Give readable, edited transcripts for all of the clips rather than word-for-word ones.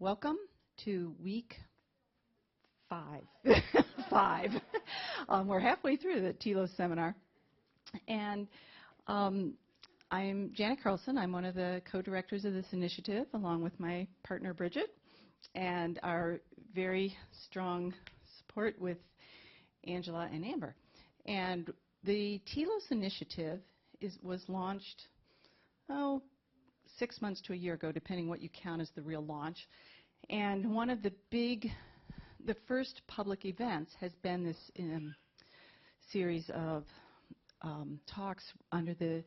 Welcome to week 5. 5. We're halfway through the TLOS seminar. And I'm Janet Carlson. I'm one of the co-directors of this initiative, along with my partner, Bridget, and our very strong support with Angela and Amber. And the TLOS initiative was launched, 6 months to a year ago, depending what you count as the real launch. And one of the first public events has been this series of talks under the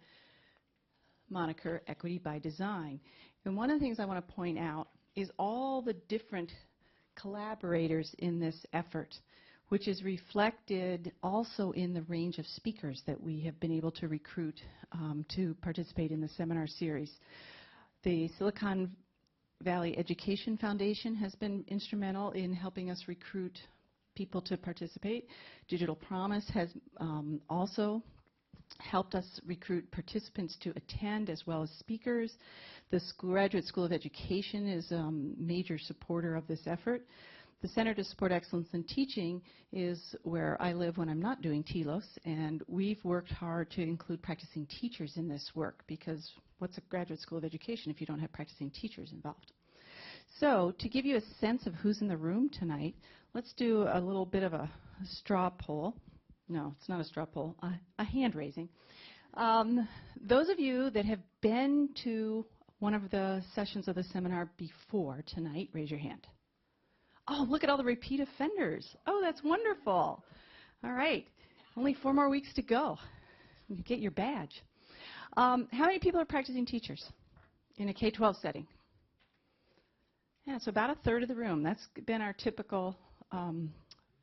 moniker Equity by Design. And one of the things I want to point out is all the different collaborators in this effort, which is reflected also in the range of speakers that we have been able to recruit to participate in the seminar series. The Silicon Valley Education Foundation has been instrumental in helping us recruit people to participate. Digital Promise has also helped us recruit participants to attend as well as speakers. The Graduate School of Education is a major supporter of this effort. The Center to Support Excellence in Teaching is where I live when I'm not doing TLOS, and we've worked hard to include practicing teachers in this work, because what's a Graduate School of Education if you don't have practicing teachers involved? So to give you a sense of who's in the room tonight, let's do a little bit of a straw poll. No, it's not a straw poll, a hand raising. Those of you that have been to one of the sessions of the seminar before tonight, raise your hand. Oh, look at all the repeat offenders. Oh, that's wonderful. All right. Only 4 more weeks to go. You get your badge. How many people are practicing teachers in a K-12 setting? Yeah, so about a third of the room. That's been our typical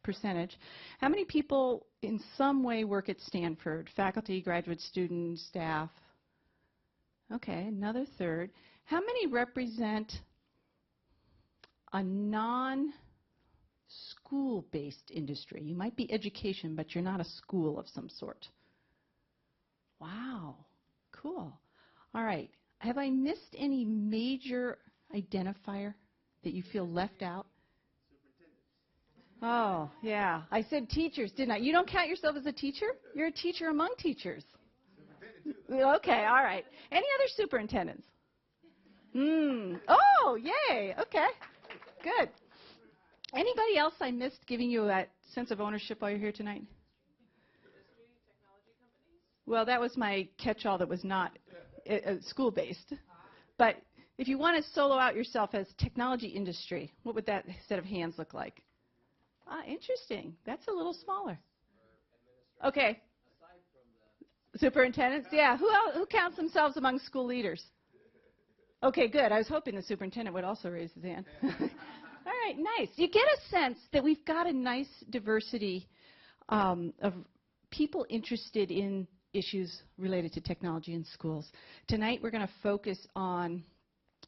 percentage. How many people in some way work at Stanford? Faculty, graduate students, staff? Okay, another third. How many represent a non-school-based industry? You might be education, but you're not a school of some sort. Wow, cool. All right, have I missed any major identifier that you feel left out? Oh, yeah, I said teachers, didn't I? You don't count yourself as a teacher? You're a teacher among teachers. Okay, all right. Any other superintendents? Oh, yay, okay. Good. Anybody else I missed giving you that sense of ownership while you're here tonight? Well, that was my catch-all that was not school-based. But if you want to solo out yourself as technology industry, what would that set of hands look like? Interesting. That's a little smaller. Okay. Superintendents? Yeah. Who counts themselves among school leaders? Okay, good. I was hoping the superintendent would also raise his hand. All right, nice. You get a sense that we've got a nice diversity of people interested in issues related to technology in schools. Tonight we're going to focus on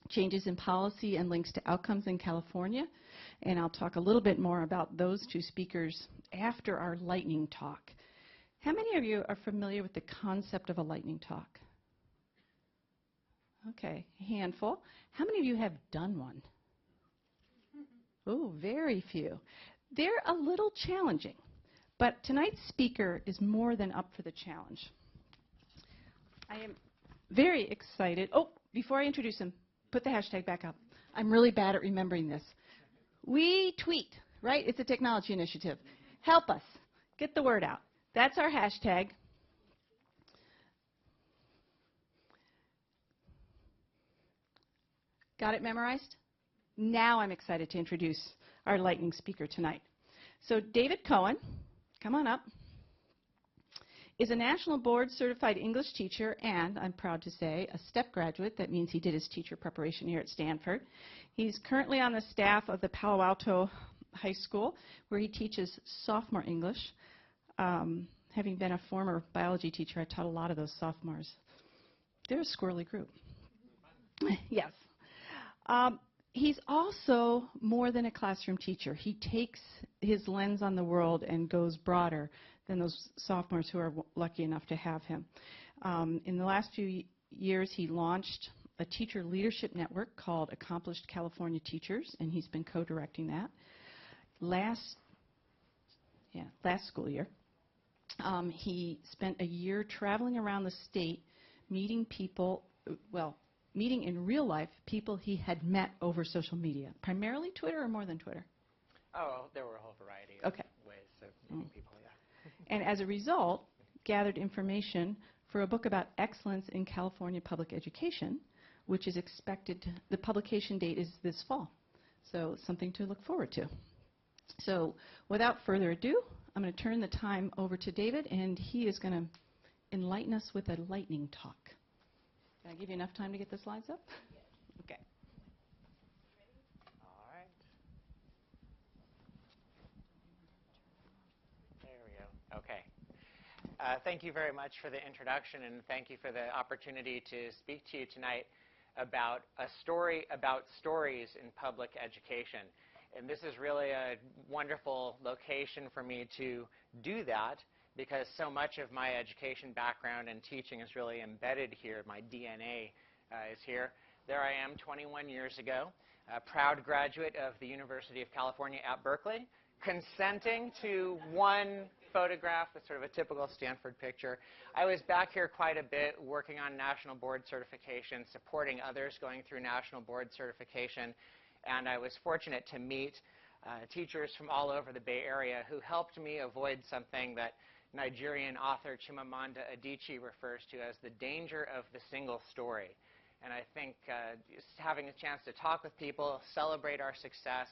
changes in policy and links to outcomes in California, and I'll talk a little bit more about those two speakers after our lightning talk. How many of you are familiar with the concept of a lightning talk? Okay, a handful. How many of you have done one? Oh, very few. They're a little challenging, but tonight's speaker is more than up for the challenge. I am very excited. Oh, before I introduce him, put the hashtag back up. I'm really bad at remembering this. We tweet, right? It's a technology initiative. Help us. Get the word out. That's our hashtag. Got it memorized? Now I'm excited to introduce our lightning speaker tonight. So David Cohen, come on up, is a national board certified English teacher and, I'm proud to say, a STEP graduate. That means he did his teacher preparation here at Stanford. He's currently on the staff of the Palo Alto High School, where he teaches sophomore English. Having been a former biology teacher, I taught a lot of those sophomores. They're a squirrely group. Yes. He's also more than a classroom teacher. He takes his lens on the world and goes broader than those sophomores who are lucky enough to have him. In the last few years, he launched a teacher leadership network called Accomplished California Teachers, and he's been co-directing that. Last school year, he spent a year traveling around the state, meeting people, meeting in real life people he had met over social media, primarily Twitter or more than Twitter? Oh, there were a whole variety of ways of meeting people, yeah. And as a result, gathered information for a book about excellence in California public education, which is expected, the publication date is this fall. So something to look forward to. So without further ado, I'm going to turn the time over to David, and he is going to enlighten us with a lightning talk. Can I give you enough time to get the slides up? Yes. Okay. All right. There we go. Okay. Thank you very much for the introduction, and thank you for the opportunity to speak to you tonight about a story about stories in public education. And this is really a wonderful location for me to do that, because so much of my education background and teaching is really embedded here. My DNA is here. There I am 21 years ago, a proud graduate of the University of California at Berkeley, consenting to one photograph, that's sort of a typical Stanford picture. I was back here quite a bit working on national board certification, supporting others going through national board certification, and I was fortunate to meet teachers from all over the Bay Area who helped me avoid something that Nigerian author Chimamanda Adichie refers to as the danger of the single story. And I think just having a chance to talk with people, celebrate our success,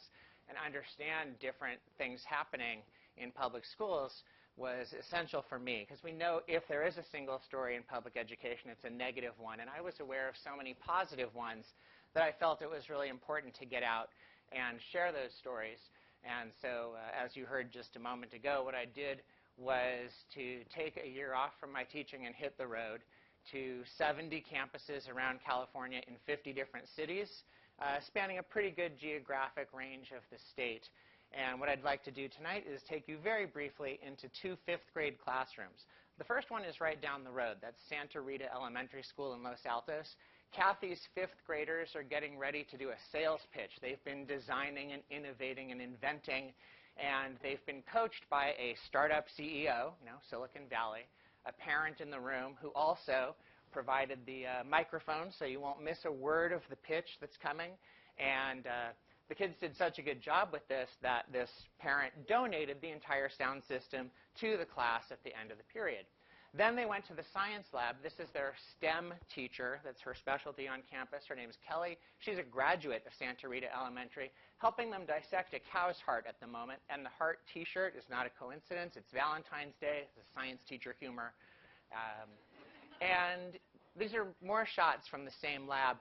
and understand different things happening in public schools was essential for me, because we know if there is a single story in public education, it's a negative one. And I was aware of so many positive ones that I felt it was really important to get out and share those stories. And so, as you heard just a moment ago, what I did was to take a year off from my teaching and hit the road to 70 campuses around California in 50 different cities, spanning a pretty good geographic range of the state. And what I'd like to do tonight is take you very briefly into 2 fifth-grade classrooms. The first one is right down the road. That's Santa Rita Elementary School in Los Altos. Kathy's 5th graders are getting ready to do a sales pitch. They've been designing and innovating and inventing, and they've been coached by a startup CEO, Silicon Valley, a parent in the room who also provided the microphone so you won't miss a word of the pitch that's coming. And the kids did such a good job with this that this parent donated the entire sound system to the class at the end of the period. Then they went to the science lab. This is their STEM teacher. That's her specialty on campus. Her name is Kelly. She's a graduate of Santa Rita Elementary, helping them dissect a cow's heart at the moment. And the heart T-shirt is not a coincidence. It's Valentine's Day. It's a science teacher humor. And these are more shots from the same lab.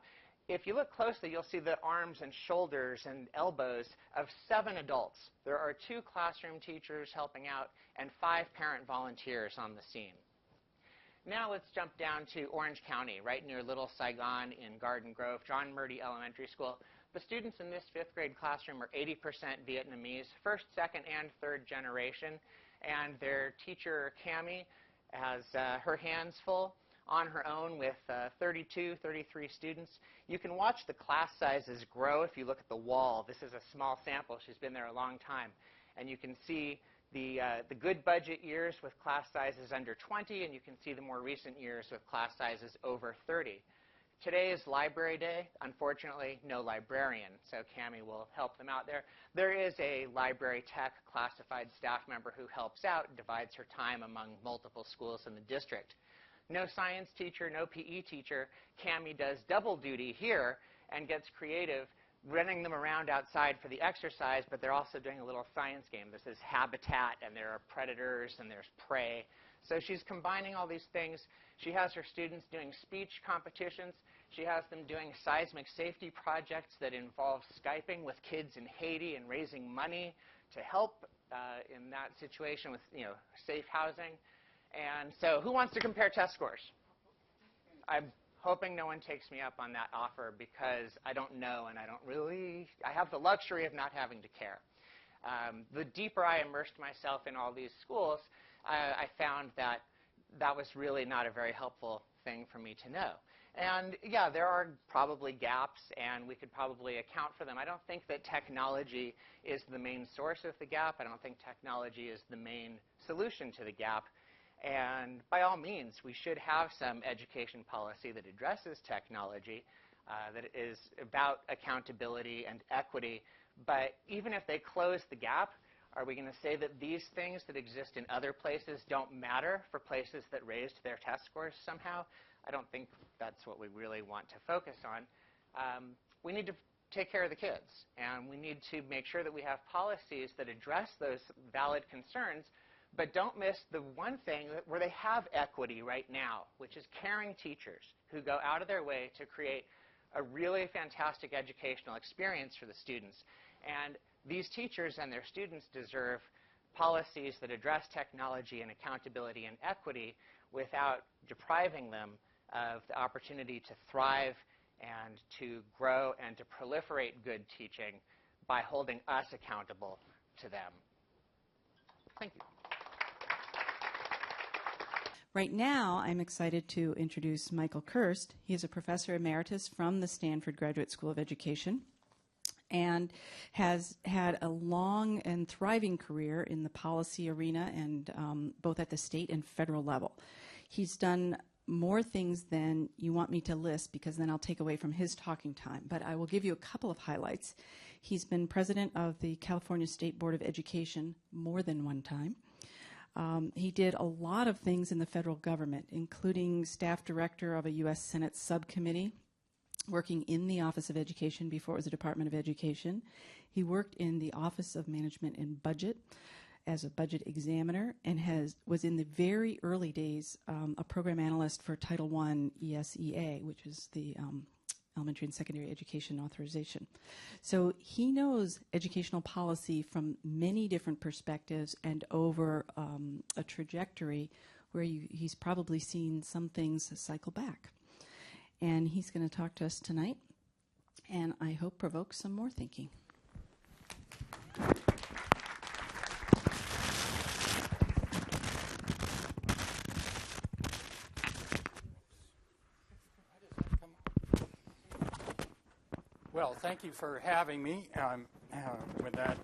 If you look closely, you'll see the arms and shoulders and elbows of 7 adults. There are 2 classroom teachers helping out and 5 parent volunteers on the scene. Now let's jump down to Orange County, right near Little Saigon in Garden Grove, John Murdy Elementary School. The students in this 5th grade classroom are 80% Vietnamese, 1st, 2nd, and 3rd generation. And their teacher, Cammie, has her hands full on her own with 32, 33 students. You can watch the class sizes grow if you look at the wall. This is a small sample. She's been there a long time. And you can see the good budget years with class sizes under 20, and you can see the more recent years with class sizes over 30. Today is library day. Unfortunately, no librarian, so Cammie will help them out there. There is a library tech classified staff member who helps out and divides her time among multiple schools in the district. No science teacher, no PE teacher. Cammie does double duty here and gets creative, running them around outside for the exercise, but they're also doing a little science game. This is habitat, and there are predators, and there's prey. So she's combining all these things. She has her students doing speech competitions. She has them doing seismic safety projects that involve Skyping with kids in Haiti and raising money to help in that situation with safe housing. And so who wants to compare test scores? I'm hoping no one takes me up on that offer, because I don't know, and I have the luxury of not having to care. The deeper I immersed myself in all these schools, I found that that was really not a very helpful thing for me to know. And yeah, there are probably gaps, and we could probably account for them. I don't think that technology is the main source of the gap. I don't think technology is the main solution to the gap. And by all means, we should have some education policy that addresses technology, that is about accountability and equity. But even if they close the gap, are we going to say that these things that exist in other places don't matter for places that raised their test scores somehow? I don't think that's what we really want to focus on. We need to take care of the kids, and we need to make sure that we have policies that address those valid concerns, but don't miss the one thing where they have equity right now, which is caring teachers who go out of their way to create a really fantastic educational experience for the students. And these teachers and their students deserve policies that address technology and accountability and equity without depriving them of the opportunity to thrive and to grow and to proliferate good teaching by holding us accountable to them. Thank you. Right now, I'm excited to introduce Michael Kirst. He is a professor emeritus from the Stanford Graduate School of Education and has had a long and thriving career in the policy arena, and both at the state and federal level. He's done more things than you want me to list, because then I'll take away from his talking time. But I will give you a couple of highlights. He's been president of the California State Board of Education more than one time. He did a lot of things in the federal government, including staff director of a U.S. Senate subcommittee, working in the Office of Education before it was the Department of Education. He worked in the Office of Management and Budget as a budget examiner, and was in the very early days a program analyst for Title I ESEA, which is the Elementary and Secondary Education Authorization. So he knows educational policy from many different perspectives and over a trajectory where he's probably seen some things cycle back. And he's going to talk to us tonight, and I hope provoke some more thinking. Well, thank you for having me. With that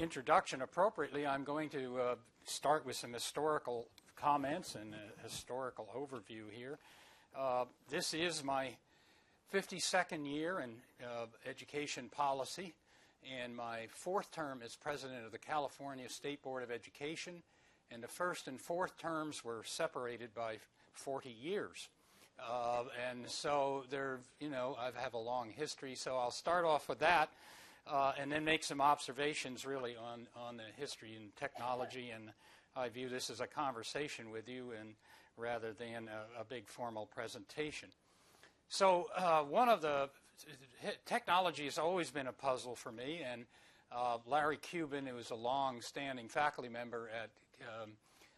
introduction appropriately, I'm going to start with some historical comments and a historical overview here. This is my 52nd year in education policy, and my fourth term as president of the California State Board of Education, and the first and fourth terms were separated by 40 years. And so I have a long history, so I'll start off with that and then make some observations really on the history and technology, and I view this as a conversation with you and rather than a big formal presentation. So one of the technology has always been a puzzle for me, and Larry Cuban, who is a long-standing faculty member at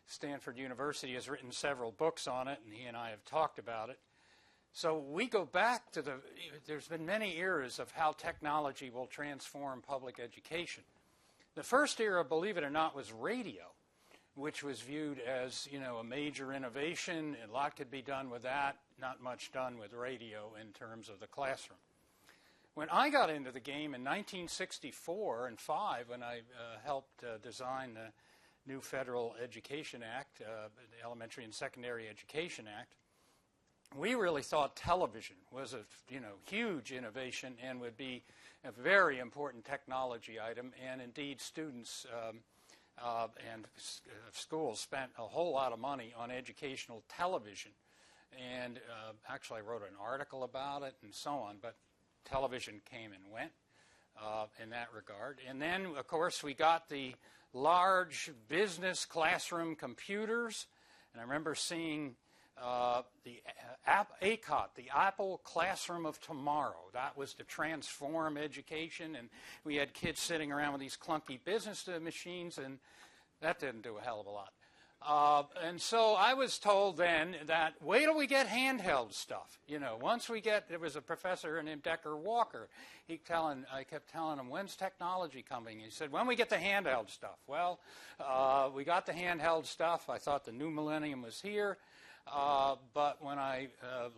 Stanford University, has written several books on it, and he and I have talked about it. So we go back to there's been many eras of how technology will transform public education. The first era, believe it or not, was radio, which was viewed as, a major innovation. A lot could be done with that, not much done with radio in terms of the classroom. When I got into the game in 1964 and 5, when I helped design the new Federal Education Act, the Elementary and Secondary Education Act, we really thought television was a huge innovation and would be a very important technology item, and indeed students and schools spent a whole lot of money on educational television, and actually I wrote an article about it and so on, but television came and went in that regard. And then, of course, we got the large business classroom computers, and I remember seeing the ACOT, the Apple Classroom of Tomorrow. That was to transform education, and we had kids sitting around with these clunky business machines, and that didn't do a hell of a lot. And so I was told then that wait till we get handheld stuff. Once we get, there was a professor named Decker Walker. I kept telling him, when's technology coming? He said, when we get the handheld stuff. Well, we got the handheld stuff. I thought the new millennium was here. But when I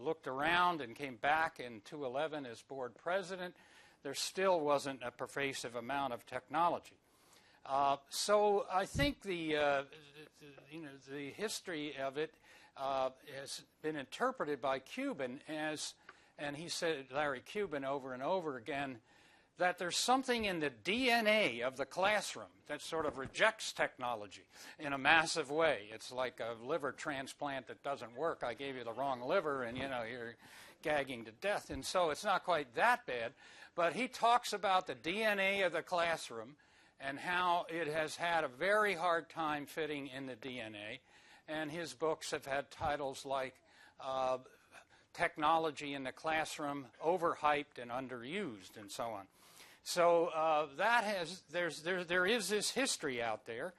looked around and came back in 2011 as board president, there still wasn't a pervasive amount of technology. So I think the history of it has been interpreted by Cuban as, and he said, Larry Cuban, over and over again, that there's something in the DNA of the classroom that sort of rejects technology in a massive way. It's like a liver transplant that doesn't work. I gave you the wrong liver, and you're gagging to death. And so it's not quite that bad. But he talks about the DNA of the classroom and how it has had a very hard time fitting in the DNA. And his books have had titles like Technology in the Classroom, Overhyped and Underused, and so on. So there is this history out there,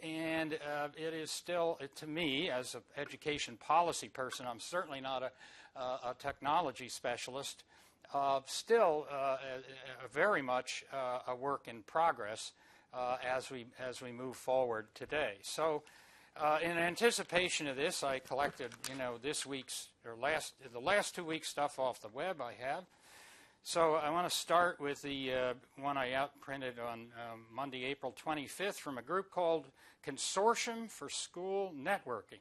and it is still, to me, as an education policy person, I'm certainly not a technology specialist, still very much a work in progress as we move forward today. So in anticipation of this, I collected this week's the last 2 weeks' stuff off the web I have. So I want to start with the one I outprinted on Monday, April 25th from a group called Consortium for School Networking,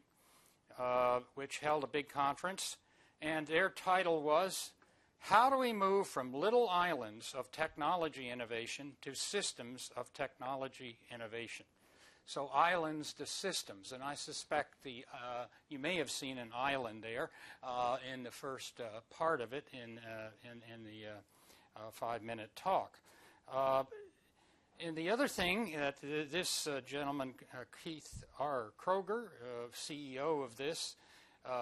which held a big conference. And their title was, How Do We Move from Little Islands of Technology Innovation to Systems of Technology Innovation? So islands to systems, and I suspect you may have seen an island there in the first part of it in the 5-minute talk. And the other thing that this gentleman, Keith R. Kroger, CEO of this,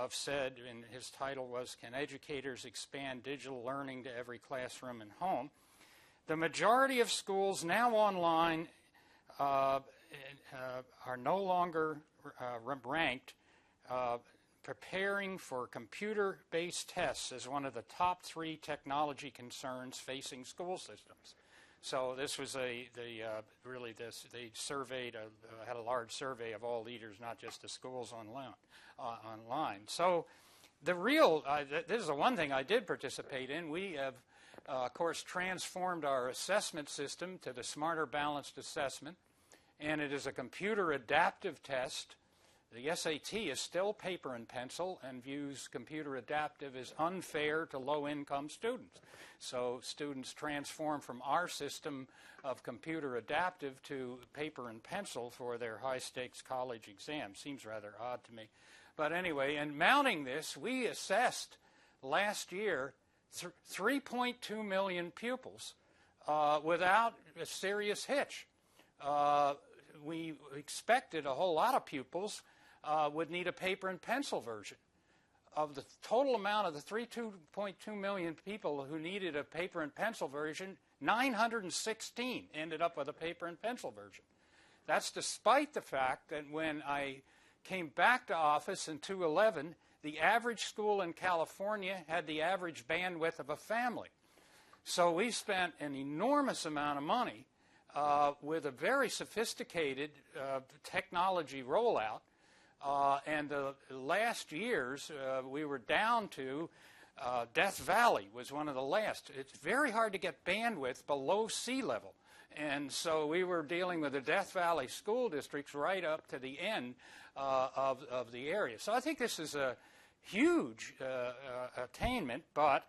said, and his title was, Can Educators Expand Digital Learning to Every Classroom and Home? The majority of schools now online are no longer ranked preparing for computer-based tests as one of the top 3 technology concerns facing school systems. So this was they surveyed had a large survey of all leaders, not just the schools online. So the real this is the one thing I did participate in. We have of course transformed our assessment system to the Smarter Balanced Assessment. And it is a computer adaptive test. The SAT is still paper and pencil and views computer adaptive as unfair to low-income students. So students transform from our system of computer adaptive to paper and pencil for their high-stakes college exam. Seems rather odd to me. But anyway, in mounting this, we assessed last year 3.2 million pupils without a serious hitch. We expected a whole lot of pupils would need a paper and pencil version. Of the total amount of the 3.2 million people who needed a paper and pencil version, 916 ended up with a paper and pencil version. That's despite the fact that when I came back to office in 2011, the average school in California had the average bandwidth of a family. So we spent an enormous amount of money with a very sophisticated technology rollout. And the last years, we were down to Death Valley was one of the last. It's very hard to get bandwidth below sea level. And so we were dealing with the Death Valley school districts right up to the end of the area. So I think this is a huge attainment, but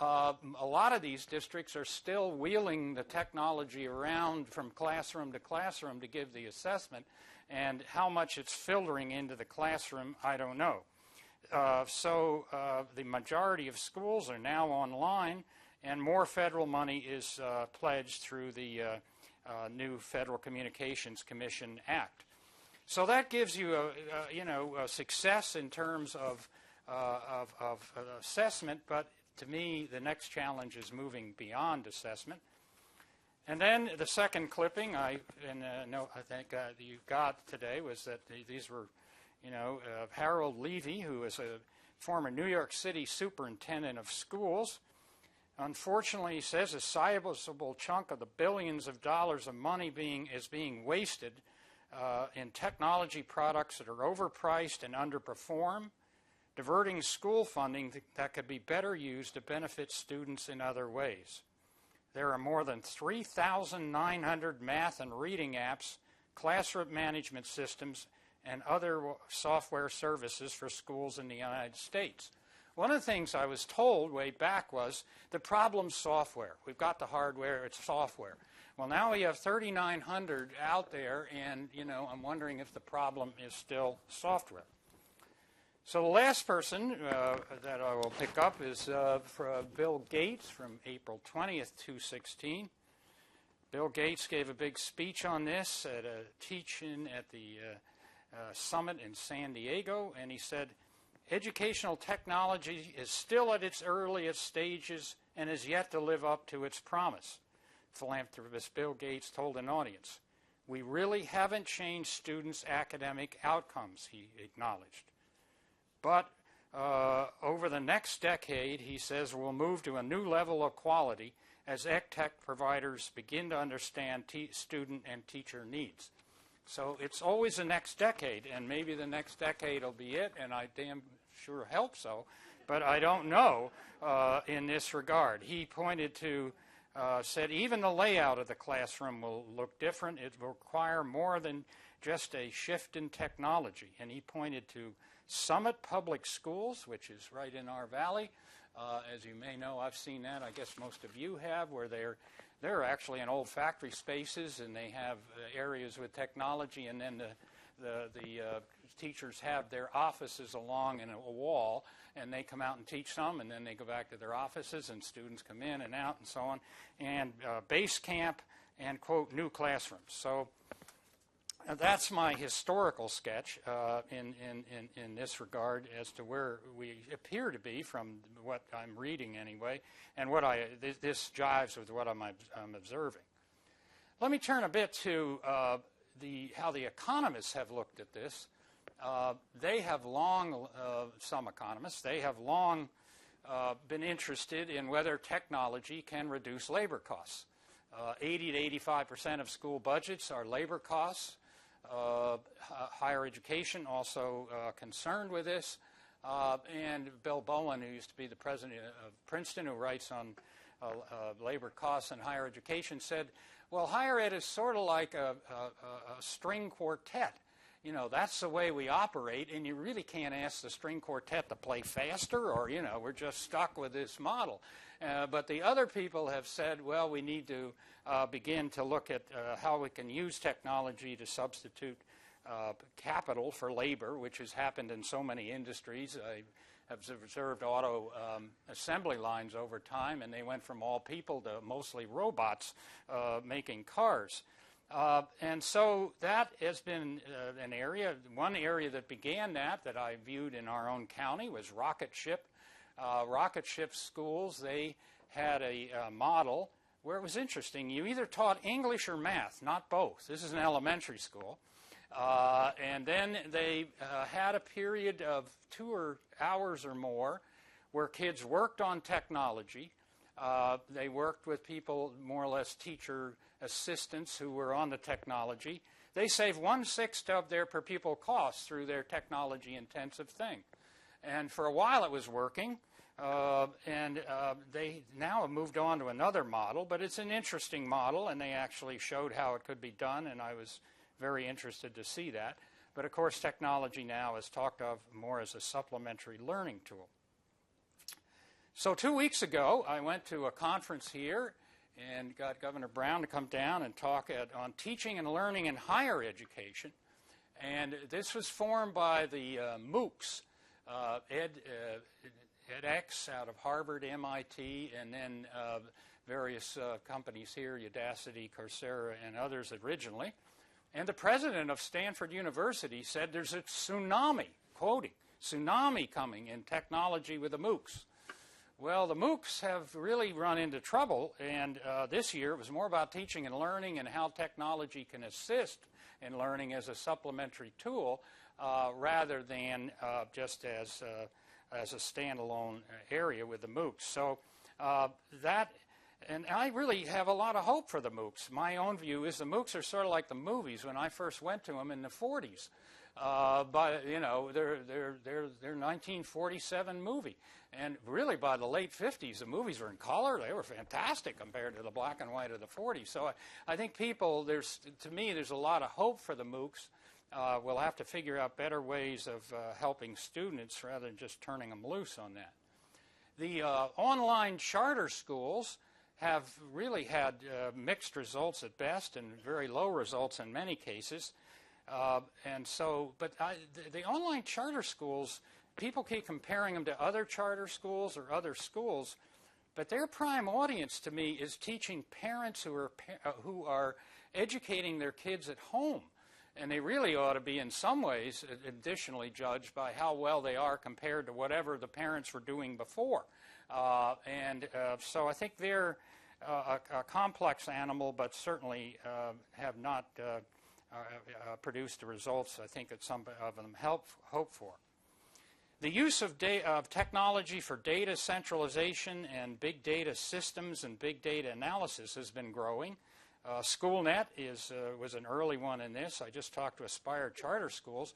a lot of these districts are still wheeling the technology around from classroom to classroom to give the assessment, and how much it's filtering into the classroom, I don't know. So the majority of schools are now online, and more federal money is pledged through the new Federal Communications Commission Act. So that gives you a success in terms of assessment, but to me, the next challenge is moving beyond assessment. And then the second clipping I think you got today was that these were, Harold Levy, who is a former New York City superintendent of schools. Unfortunately, he says a sizable chunk of the billions of dollars of money is being wasted in technology products that are overpriced and underperform, diverting school funding that could be better used to benefit students in other ways. There are more than 3,900 math and reading apps, classroom management systems, and other software services for schools in the United States. One of the things I was told way back was the problem's software. We've got the hardware, it's software. Well, now we have 3,900 out there, and I'm wondering if the problem is still software. So the last person that I will pick up is Bill Gates from April 20th, 2016. Bill Gates gave a big speech on this at a teach-in at the summit in San Diego, and he said, educational technology is still at its earliest stages and is yet to live up to its promise. Philanthropist Bill Gates told an audience, we really haven't changed students' academic outcomes, he acknowledged. But over the next decade, he says, we'll move to a new level of quality as EdTech providers begin to understand student and teacher needs. So it's always the next decade, and maybe the next decade will be it, and I damn sure hope so, but I don't know in this regard. He pointed to, said even the layout of the classroom will look different. It will require more than just a shift in technology, and he pointed to Summit Public Schools, which is right in our valley. As you may know, I've seen that. I guess most of you have, where they're actually in old factory spaces, and they have areas with technology, and then the teachers have their offices along in a wall, and they come out and teach some, and then they go back to their offices, and students come in and out and so on, and base camp and, quote, new classrooms. So that's my historical sketch in this regard as to where we appear to be from what I'm reading anyway, and what this jives with what I'm observing. Let me turn a bit to how the economists have looked at this. They have long, some economists, they have long been interested in whether technology can reduce labor costs. 80 to 85% of school budgets are labor costs. Higher education also concerned with this. And Bill Bowen, who used to be the president of Princeton, who writes on labor costs and higher education, said, well, higher ed is sort of like a string quartet. That's the way we operate, and you really can't ask the string quartet to play faster, or, we're just stuck with this model. But the other people have said, well, we need to begin to look at how we can use technology to substitute capital for labor, which has happened in so many industries. I have observed auto assembly lines over time, and they went from all people to mostly robots making cars. And so that has been an area. One area that began that I viewed in our own county was rocket ship. Rocket ship schools, they had a model where it was interesting. You either taught English or math, not both. This is an elementary school. And then they had a period of 2 hours or more where kids worked on technology. They worked with people, more or less teacher assistants who were on the technology. They saved 1/6 of their per pupil costs through their technology intensive thing. And for a while it was working, and they now have moved on to another model, but it's an interesting model, and they actually showed how it could be done, and I was very interested to see that. But of course technology now is talked of more as a supplementary learning tool. So 2 weeks ago I went to a conference here and got Governor Brown to come down and talk on teaching and learning in higher education. And this was formed by the MOOCs, edX out of Harvard, MIT, and then various companies here, Udacity, Coursera, and others originally. And the president of Stanford University said there's a tsunami, quoting, tsunami coming in technology with the MOOCs. Well, the MOOCs have really run into trouble, and this year it was more about teaching and learning and how technology can assist in learning as a supplementary tool rather than just as a standalone area with the MOOCs. So that And I really have a lot of hope for the MOOCs. My own view is the MOOCs are sort of like the movies when I first went to them in the 40s. But you know, they're 1947 movie, and really by the late 50s, the movies were in color. They were fantastic compared to the black and white of the 40s. So I think people, to me, there's a lot of hope for the MOOCs. We'll have to figure out better ways of helping students rather than just turning them loose on that. The online charter schools have really had mixed results at best and very low results in many cases. The online charter schools, people keep comparing them to other charter schools or other schools, but their prime audience to me is teaching parents who are educating their kids at home. And they really ought to be, in some ways, additionally judged by how well they are compared to whatever the parents were doing before. So I think they're a complex animal, but certainly have not produced the results I think that some of them hope for. The use of technology for data centralization and big data systems and big data analysis has been growing. SchoolNet was an early one in this. I just talked to Aspire Charter Schools.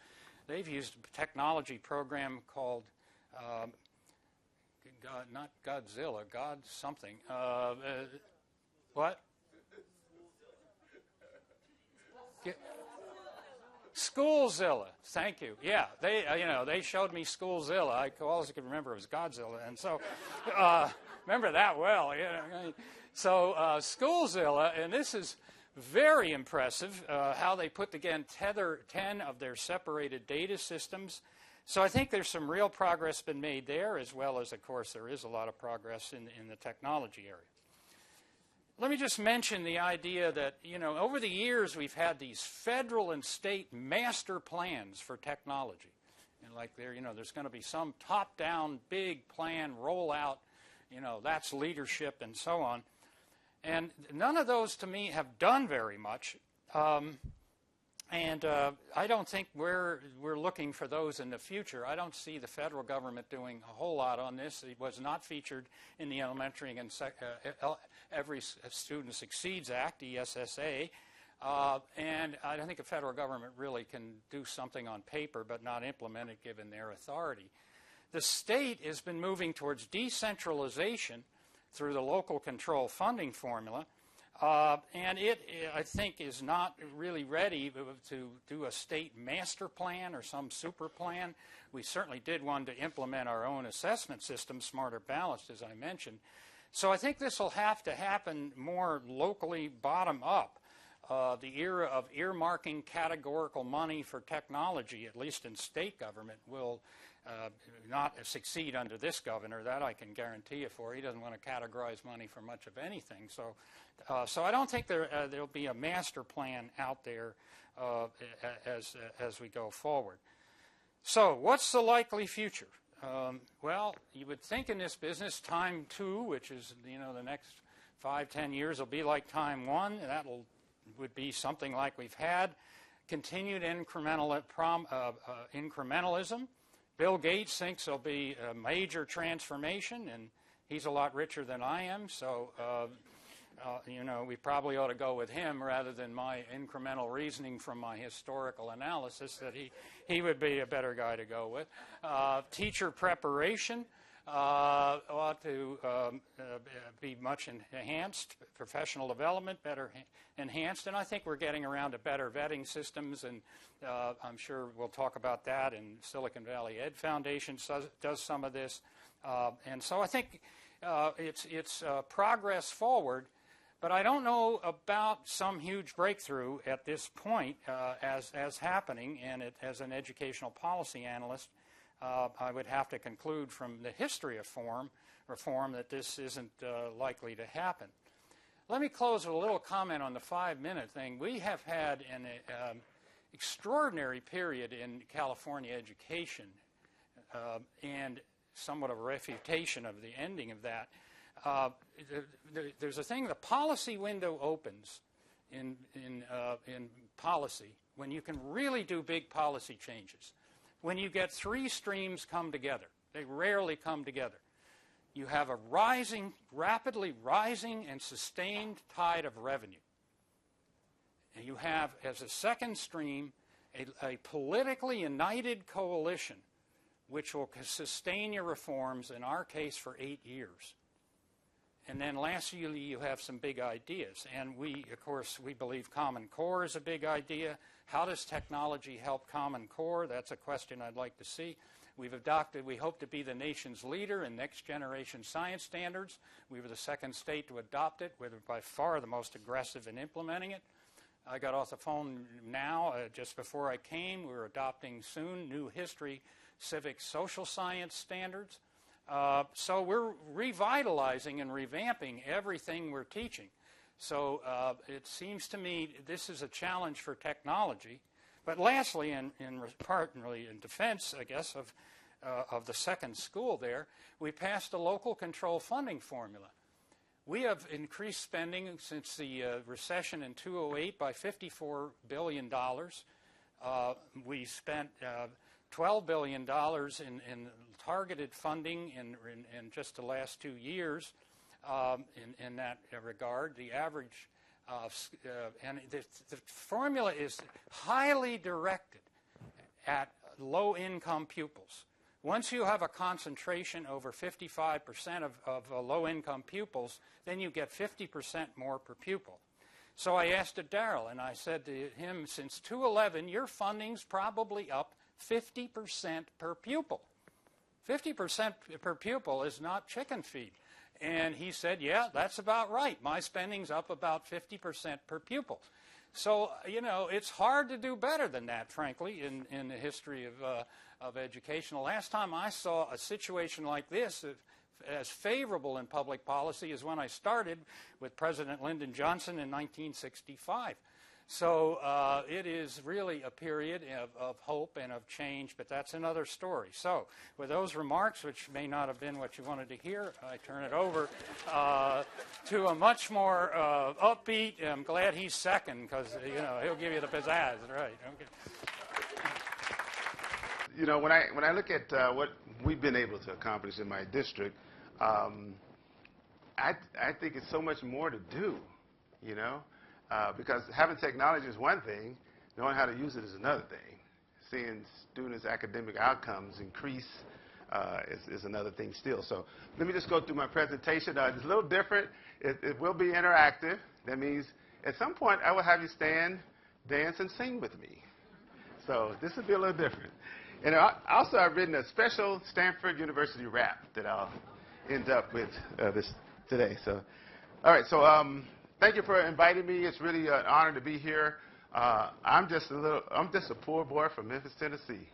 They've used a technology program called, not Godzilla, God something. What? Schoolzilla, thank you. Yeah, they showed me Schoolzilla. All I could remember was Godzilla, and so remember that well. So Schoolzilla, and this is very impressive how they put together 10 of their separated data systems. So I think there's some real progress been made there, as well as, of course, there is a lot of progress in the technology area. Let me just mention the idea that, over the years we've had these federal and state master plans for technology. And like there's going to be some top-down big plan rollout, that's leadership and so on. And none of those, to me, have done very much. I don't think we're looking for those in the future. I don't see the federal government doing a whole lot on this. It was not featured in the Elementary and Every Student Succeeds Act, ESSA. And I don't think the federal government really can do something on paper but not implement it given their authority. The state has been moving towards decentralization through the local control funding formula. And it, I think, is not really ready to do a state master plan or some super plan. We certainly did one to implement our own assessment system, Smarter Balanced, as I mentioned. So I think this will have to happen more locally bottom up. The era of earmarking categorical money for technology, at least in state government, will not succeed under this governor. That I can guarantee you for. He doesn't want to categorize money for much of anything. So I don't think there'll be a master plan out there as we go forward. So what's the likely future? Well, you would think in this business, time 2, which is the next 5-10 years, will be like time 1. Would be something like we've had. Continued incrementalism. Bill Gates thinks there'll be a major transformation, and he's a lot richer than I am, so we probably ought to go with him rather than my incremental reasoning from my historical analysis that he would be a better guy to go with. Teacher preparation ought to be much enhanced, professional development better enhanced, and I think we're getting around to better vetting systems, and I'm sure we'll talk about that, and Silicon Valley Ed Foundation does some of this, and so I think it's progress forward, but I don't know about some huge breakthrough at this point as happening, and as an educational policy analyst, I would have to conclude from the history of reform that this isn't likely to happen. Let me close with a little comment on the 5-minute thing. We have had an extraordinary period in California education and somewhat of a refutation of the ending of that. There's a thing, the policy window opens in policy when you can really do big policy changes. When you get 3 streams come together. They rarely come together. you have a rapidly rising and sustained tide of revenue. And you have, as a second stream, a politically united coalition which will sustain your reforms, in our case, for 8 years. And then lastly, you have some big ideas. And we, of course, we believe Common Core is a big idea. How does technology help Common Core? That's a question I'd like to see. We hope to be the nation's leader in next generation science standards. We were the second state to adopt it. We're by far the most aggressive in implementing it. I got off the phone now, just before I came. We're adopting soon new history, civic, social science standards. So we're revitalizing and revamping everything we're teaching. So it seems to me this is a challenge for technology. But lastly, partly in defense, I guess, of the second school there, we passed a local control funding formula. We have increased spending since the recession in 2008 by $54 billion. We spent $12 billion in targeted funding in just the last 2 years in that regard. The average, and the formula is highly directed at low-income pupils. Once you have a concentration over 55% of low-income pupils, then you get 50% more per pupil. So I asked Darryl, and I said to him, since 2011, your funding's probably up 50% per pupil. 50% per pupil is not chicken feed. And he said, yeah, that's about right. My spending's up about 50% per pupil. So, you know, it's hard to do better than that, frankly, in the history of education. The last time I saw a situation like this as favorable in public policy is when I started with President Lyndon Johnson in 1965. So it is really a period of hope and of change, but that's another story. So with those remarks, which may not have been what you wanted to hear, I turn it over to a much more upbeat. I'm glad he's second because, you know, he'll give you the pizzazz, right? Okay. You know, when I look at what we've been able to accomplish in my district, I think it's so much more to do, you know. Because having technology is one thing, knowing how to use it is another thing. Seeing students' academic outcomes increase is another thing still. So let me just go through my presentation. It's a little different. It will be interactive. That means at some point I will have you stand, dance, and sing with me. So this will be a little different. And also I've written a special Stanford University rap that I'll end up with this today. So, all right. So thank you for inviting me. It's really an honor to be here. I'm just a poor boy from Memphis, Tennessee.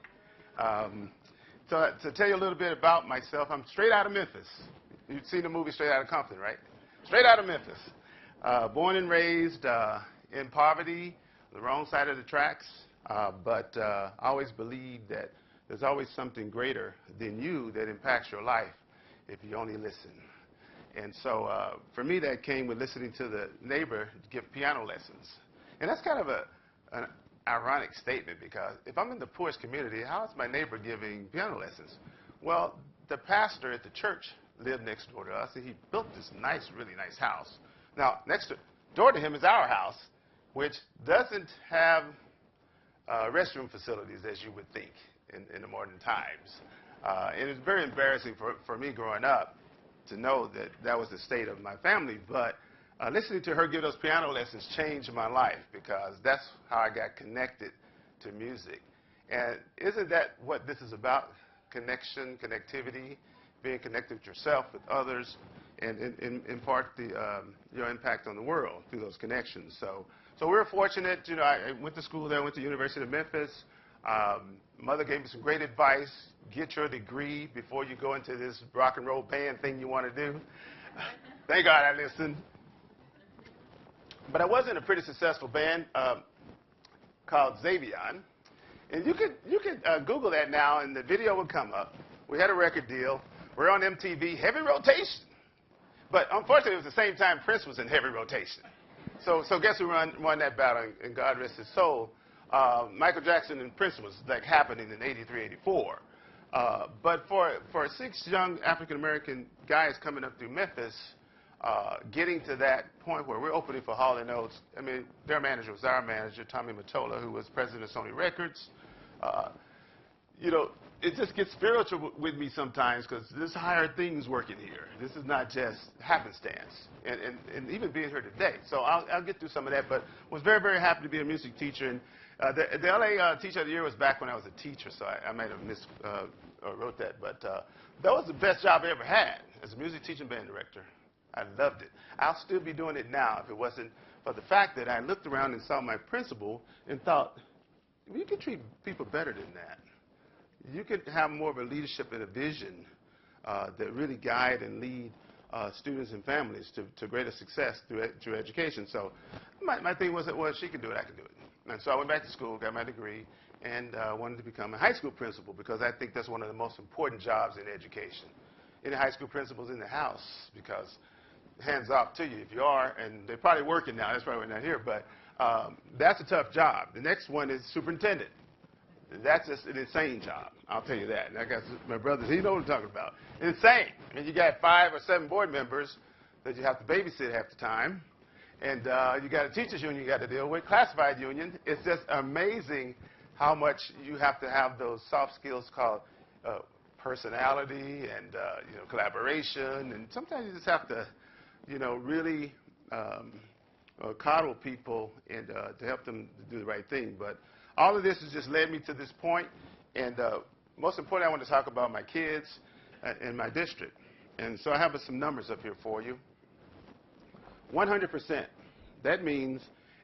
So to tell you a little bit about myself, I'm straight out of Memphis. You've seen the movie Straight Outta Compton, right? Straight out of Memphis. Born and raised in poverty, the wrong side of the tracks. But I always believed that there's always something greater than you that impacts your life if you only listen. And so for me, that came with listening to the neighbor give piano lessons. And that's kind of an ironic statement because if I'm in the poorest community, how is my neighbor giving piano lessons? Well, the pastor at the church lived next door to us, and he built this nice, really nice house. Now, next door to him is our house, which doesn't have restroom facilities, as you would think in the modern times. And it's very embarrassing for me growing up to know that that was the state of my family. But listening to her give those piano lessons changed my life because that's how I got connected to music. And isn't that what this is about? Connection, connectivity, being connected with yourself, with others, and in part your impact on the world through those connections. So we're fortunate. You know, I went to school there. I went to the University of Memphis. Mother gave me some great advice. Get your degree before you go into this rock and roll band thing you want to do. Thank God I listened. But I was in a pretty successful band called Xavion. And you could Google that now, and the video will come up. We had a record deal. We're on MTV, heavy rotation. But unfortunately, it was the same time Prince was in heavy rotation. So guess who won that battle, and God rest his soul. Michael Jackson and Prince was like happening in '83, '84. But for 6 young African-American guys coming up through Memphis, getting to that point where we're opening for Hall & Oates, I mean, their manager was our manager, Tommy Mottola, who was president of Sony Records. You know, it just gets spiritual with me sometimes because there's higher things working here. This is not just happenstance, and even being here today. So I'll get through some of that, but was very, very happy to be a music teacher. And the LA Teacher of the Year was back when I was a teacher, so I might have wrote that. But that was the best job I ever had as a music teacher and band director. I loved it. I'll still be doing it now if it wasn't for the fact that I looked around and saw my principal and thought, you can treat people better than that. You could have more of a leadership and a vision that really guide and lead students and families to greater success through education. So my thing was that, well, she can do it, I can do it. And so I went back to school, got my degree, and wanted to become a high school principal because I think that's one of the most important jobs in education. Any high school principals in the house, because hands off to you if you are, and they're probably working now, that's probably not here, but that's a tough job. The next one is superintendent. That's just an insane job, I'll tell you that. And I got my brothers, he knows what I'm talking about. Insane. I mean, you got 5 or 7 board members that you have to babysit half the time, and you got a teachers union you got to deal with, classified union. It's just amazing how much you have to have those soft skills called personality and you know, collaboration, and sometimes you just have to, you know, really coddle people and to help them to do the right thing. But all of this has just led me to this point, and most important, I want to talk about my kids in my district. And so I have some numbers up here for you. 100%. That means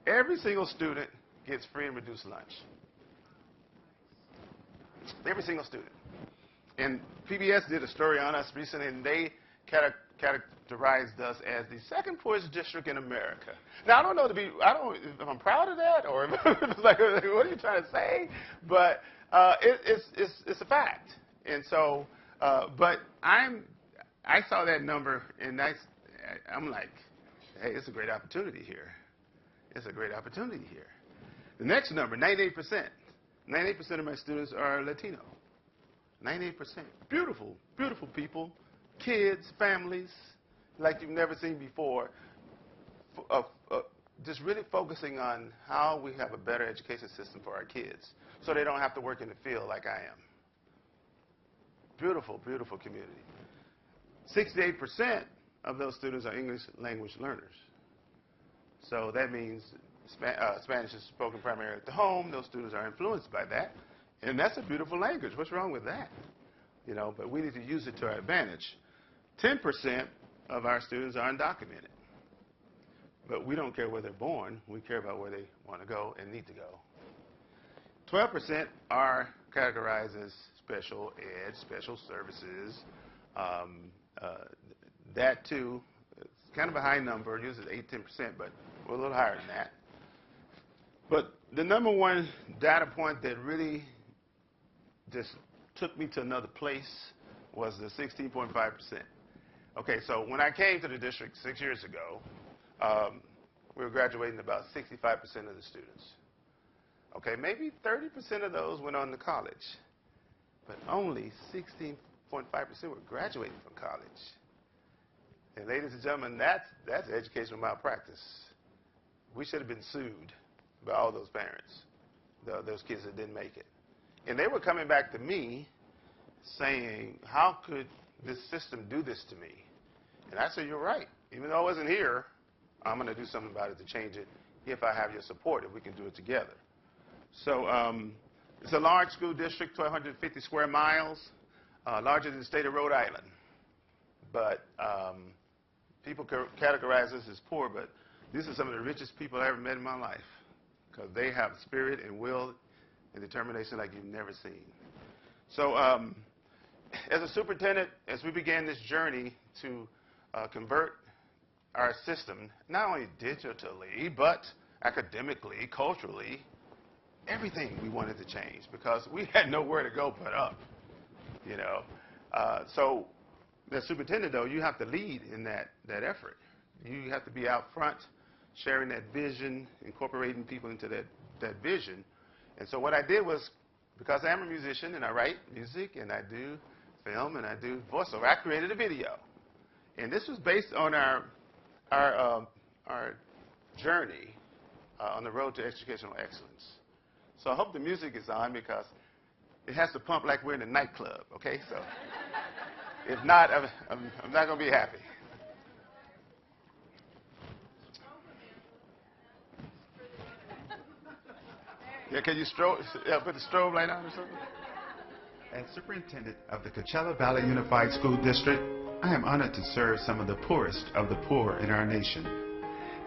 every single student gets free and reduced lunch. Every single student. And PBS did a story on us recently, and they categorized us as the second poorest district in America. Now, I don't know if I'm proud of that or if it's like, what are you trying to say? But it's a fact. And so, but I saw that number, and I'm like, hey, it's a great opportunity here. It's a great opportunity here. The next number, 98%. 98% of my students are Latino. 98%. Beautiful, beautiful people, kids, families, like you've never seen before. Just really focusing on how we have a better education system for our kids so they don't have to work in the field like I am. Beautiful, beautiful community. 68% of those students are English language learners. So that means Spanish is spoken primarily at the home. Those students are influenced by that. And that's a beautiful language. What's wrong with that? You know, but we need to use it to our advantage. 10% of our students are undocumented. But we don't care where they're born. We care about where they want to go and need to go. 12% are categorized as special ed, special services. That, too, it's kind of a high number. Usually 8-10%, but we're a little higher than that. But the number one data point that really just took me to another place was the 16.5%. Okay, so when I came to the district 6 years ago, we were graduating about 65% of the students. Okay, maybe 30% of those went on to college, but only 16.5% were graduating from college. And ladies and gentlemen, that's educational malpractice. We should have been sued by all those parents, those kids that didn't make it. And they were coming back to me saying, how could this system do this to me? And I said, you're right. Even though I wasn't here, I'm going to do something about it to change it if I have your support, if we can do it together. So it's a large school district, 1,250 square miles, larger than the state of Rhode Island. But people categorize us as poor, but these are some of the richest people I ever met in my life because they have spirit and will and determination like you've never seen. So as a superintendent, as we began this journey to convert our system, not only digitally, but academically, culturally, everything we wanted to change because we had nowhere to go but up, you know. So as superintendent, though, you have to lead in that effort. You have to be out front, sharing that vision, incorporating people into that vision. And so what I did was because I am a musician and I write music and I do film and I do voiceover, I created a video. And this was based on our journey on the road to educational excellence. So I hope the music is on because it has to pump like we're in a nightclub, okay? So if not, I'm not going to be happy. Yeah, can you put the strobe light on or something? As Superintendent of the Coachella Valley Unified School District, I am honored to serve some of the poorest of the poor in our nation.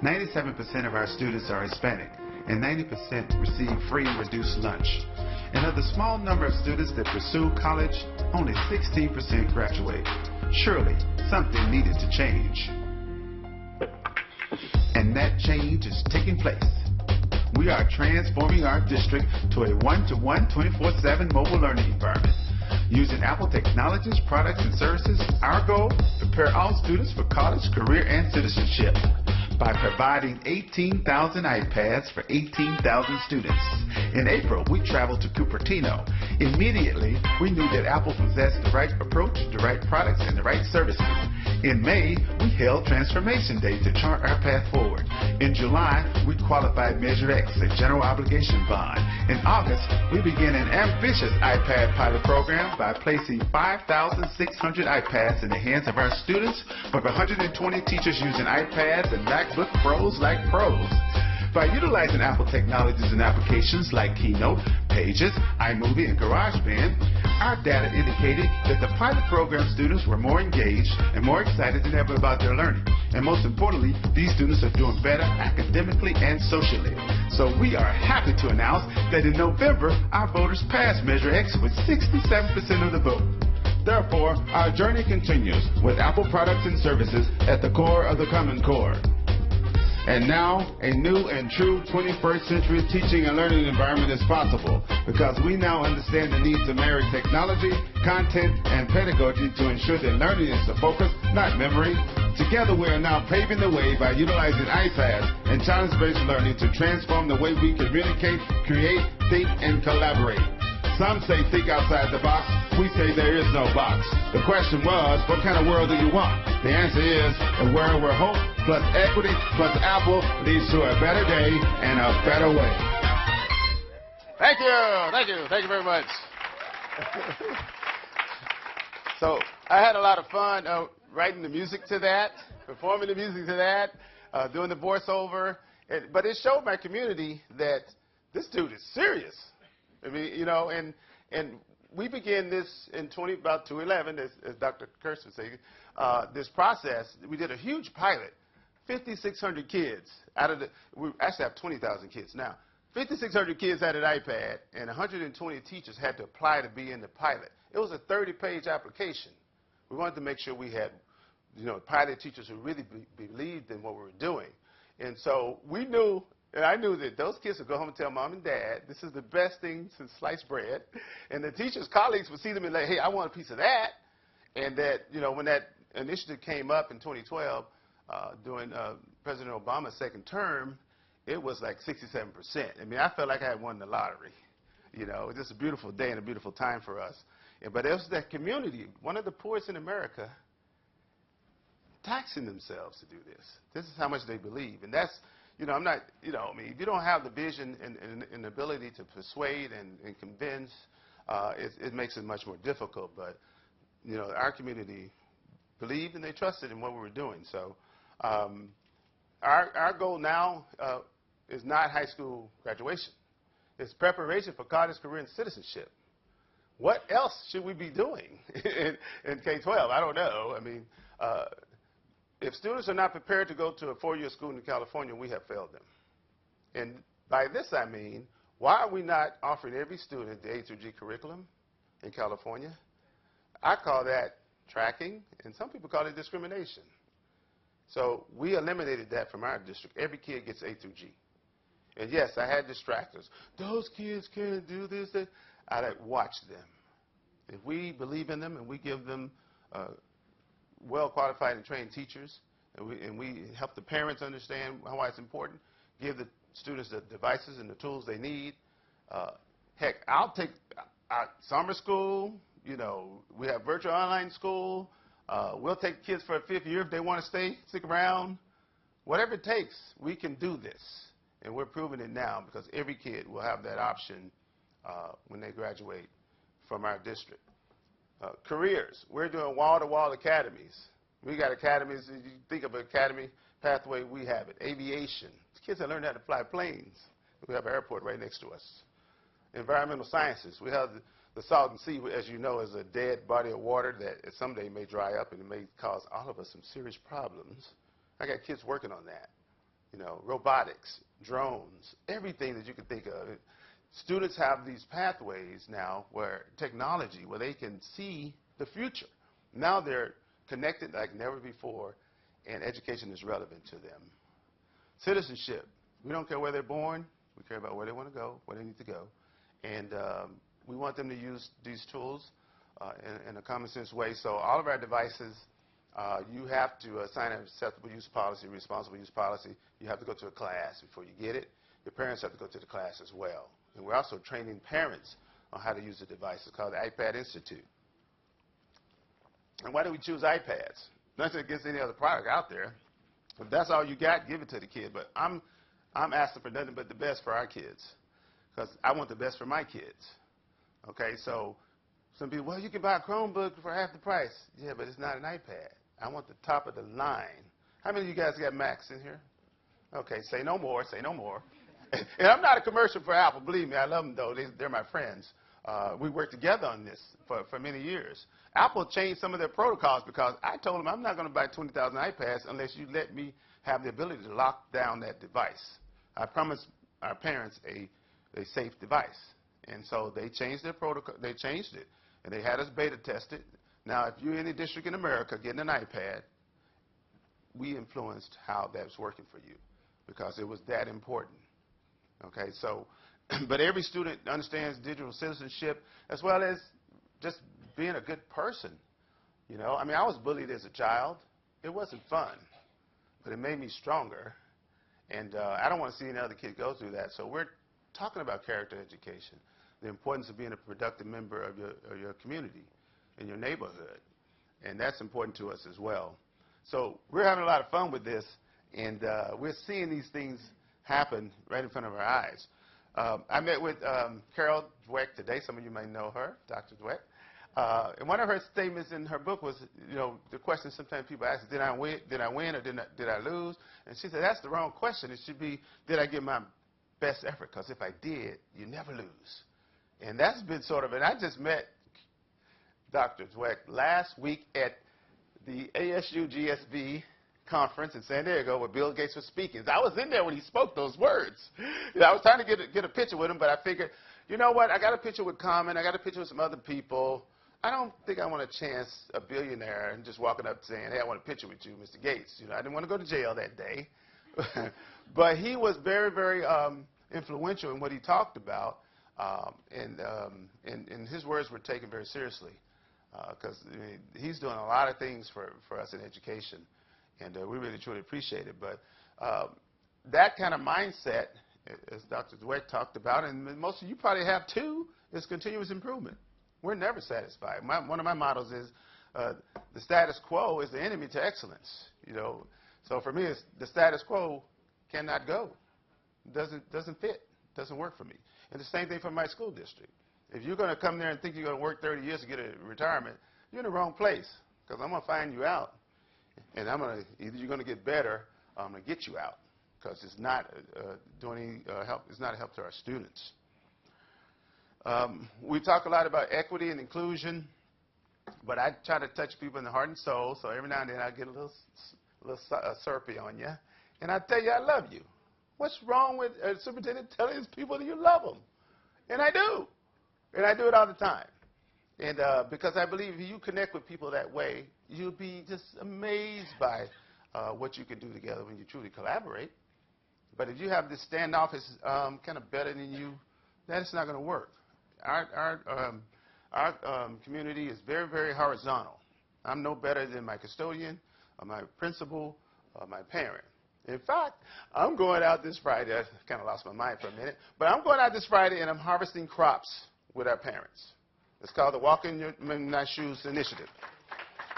97% of our students are Hispanic, and 90% receive free and reduced lunch. And of the small number of students that pursue college, only 16% graduate. Surely, something needed to change. And that change is taking place. We are transforming our district to a one-to-one, 24/7 mobile learning environment. Using Apple Technologies, products, and services, our goal, prepare all students for college, career, and citizenship by providing 18,000 iPads for 18,000 students. In April, we traveled to Cupertino. Immediately, we knew that Apple possessed the right approach, the right products, and the right services. In May, we held Transformation Day to chart our path forward. In July, we qualified Measure X, a general obligation bond. In August, we began an ambitious iPad pilot program by placing 5,600 iPads in the hands of our students, with 120 teachers using iPads and MacBook Pros like pros. By utilizing Apple technologies and applications like Keynote, Pages, iMovie, and GarageBand, our data indicated that the pilot program students were more engaged and more excited than ever about their learning. And most importantly, these students are doing better academically and socially. So we are happy to announce that in November, our voters passed Measure X with 67% of the vote. Therefore, our journey continues with Apple products and services at the core of the Common Core. And now, a new and true 21st century teaching and learning environment is possible because we now understand the need to marry technology, content, and pedagogy to ensure that learning is the focus, not memory. Together, we are now paving the way by utilizing iPads and challenge-based learning to transform the way we communicate, create, think, and collaborate. Some say think outside the box. We say there is no box. The question was, what kind of world do you want? The answer is a world where hope plus equity plus Apple leads to a better day and a better way. Thank you. Thank you. Thank you very much. So I had a lot of fun writing the music to that, performing the music to that, doing the voiceover. But it showed my community that this dude is serious. I mean, you know, and we began this in about 2011, as Dr. Kirst would say, this process. We did a huge pilot, 5,600 kids out of we actually have 20,000 kids now. 5,600 kids had an iPad, and 120 teachers had to apply to be in the pilot. It was a 30-page application. We wanted to make sure we had, you know, pilot teachers who really believed in what we were doing. And so we knew, and I knew that those kids would go home and tell mom and dad, this is the best thing since sliced bread. And the teachers' colleagues would see them and like, hey, I want a piece of that. And that, you know, when that initiative came up in 2012, during President Obama's second term, it was like 67%. I mean, I felt like I had won the lottery. You know, it was just a beautiful day and a beautiful time for us. But it was that community, one of the poorest in America, taxing themselves to do this. This is how much they believe. And that's, you know, I'm not, you know, I mean, if you don't have the vision and ability to persuade and convince, it makes it much more difficult. But, you know, our community believed and they trusted in what we were doing. So our goal now is not high school graduation. It's preparation for college, career, and citizenship. What else should we be doing in K-12? I don't know. I mean, if students are not prepared to go to a four-year school in California, we have failed them. And by this I mean, why are we not offering every student the A through G curriculum in California? I call that tracking, and some people call it discrimination. So we eliminated that from our district. Every kid gets A through G. And yes, I had distractors. Those kids can't do this. I watch them. If we believe in them and we give them well-qualified and trained teachers, and we help the parents understand why it's important, give the students the devices and the tools they need, Heck, I'll take summer school. You know, we have virtual online school. We'll take kids for a 5th year if they want to stick around. Whatever it takes, we can do this. And we're proving it now because every kid will have that option when they graduate from our district. Careers, we're doing wall-to-wall academies. We got academies, if you think of an academy pathway, we have it. Aviation, kids that learn how to fly planes. We have an airport right next to us. Environmental sciences, we have the Salton Sea, as you know, is a dead body of water that someday may dry up and it may cause all of us some serious problems. I got kids working on that. You know, robotics, drones, everything that you can think of. Students have these pathways now where technology, where they can see the future. Now they're connected like never before, and education is relevant to them. Citizenship, we don't care where they're born. We care about where they want to go, where they need to go. And we want them to use these tools in a common sense way. So all of our devices, you have to sign an acceptable use policy, responsible use policy. You have to go to a class before you get it. Your parents have to go to the class as well. And we're also training parents on how to use the device. It's called the iPad Institute. And why do we choose iPads? Nothing against any other product out there. If that's all you got, give it to the kid. But I'm asking for nothing but the best for our kids because I want the best for my kids. Okay, so some people, well, you can buy a Chromebook for half the price. Yeah, but it's not an iPad. I want the top of the line. How many of you guys got Macs in here? Okay, say no more, say no more. And I'm not a commercial for Apple. Believe me, I love them, though. They're my friends. We worked together on this for many years. Apple changed some of their protocols because I told them I'm not going to buy 20,000 iPads unless you let me have the ability to lock down that device. I promised our parents a safe device. And so they changed their protocol. They changed it. And they had us beta test it. Now, if you're in a district in America getting an iPad, we influenced how that's working for you because it was that important. Okay, so, but every student understands digital citizenship as well as just being a good person. You know, I mean, I was bullied as a child. It wasn't fun, but it made me stronger. And I don't want to see any other kid go through that. So we're talking about character education, the importance of being a productive member of your community and your neighborhood. And that's important to us as well. So we're having a lot of fun with this, and we're seeing these things happen right in front of our eyes. I met with Carol Dweck today. Some of you may know her, Dr. Dweck. And one of her statements in her book was, you know, the question sometimes people ask, did I win or did I lose? And she said, that's the wrong question. It should be, did I give my best effort? Because if I did, you never lose. And that's been sort of, and I just met Dr. Dweck last week at the ASU GSB conference in San Diego where Bill Gates was speaking. I was in there when he spoke those words. You know, I was trying to get a picture with him, but I figured, you know what, I got a picture with Common, I got a picture with some other people. I don't think I want to chance a billionaire and just walking up saying, hey, I want a picture with you, Mr. Gates. You know, I didn't want to go to jail that day. But he was very, very influential in what he talked about, and his words were taken very seriously because he's doing a lot of things for us in education. And we really, truly appreciate it. But that kind of mindset, as Dr. Dweck talked about, and most of you probably have too, is continuous improvement. We're never satisfied. One of my mottos is the status quo is the enemy to excellence. You know, so for me, it's the status quo cannot go. Doesn't fit. Doesn't work for me. And the same thing for my school district. If you're going to come there and think you're going to work 30 years to get a retirement, you're in the wrong place because I'm going to find you out. And either you're going to get better or I'm going to get you out because it's not doing any help. It's not a help to our students. We talk a lot about equity and inclusion, but I try to touch people in the heart and soul. So every now and then I get a little syrupy on you, and I tell you I love you. What's wrong with a superintendent telling his people that you love them? And I do, and I do it all the time. And because I believe if you connect with people that way, you'll be just amazed by what you can do together when you truly collaborate. But if you have this standoffish kind of better than you, that's not going to work. Our community is very, very horizontal. I'm no better than my custodian or my principal or my parent. In fact, I'm going out this Friday. I kind of lost my mind for a minute. But I'm going out this Friday, and I'm harvesting crops with our parents. It's called the Walk in My Shoes Initiative.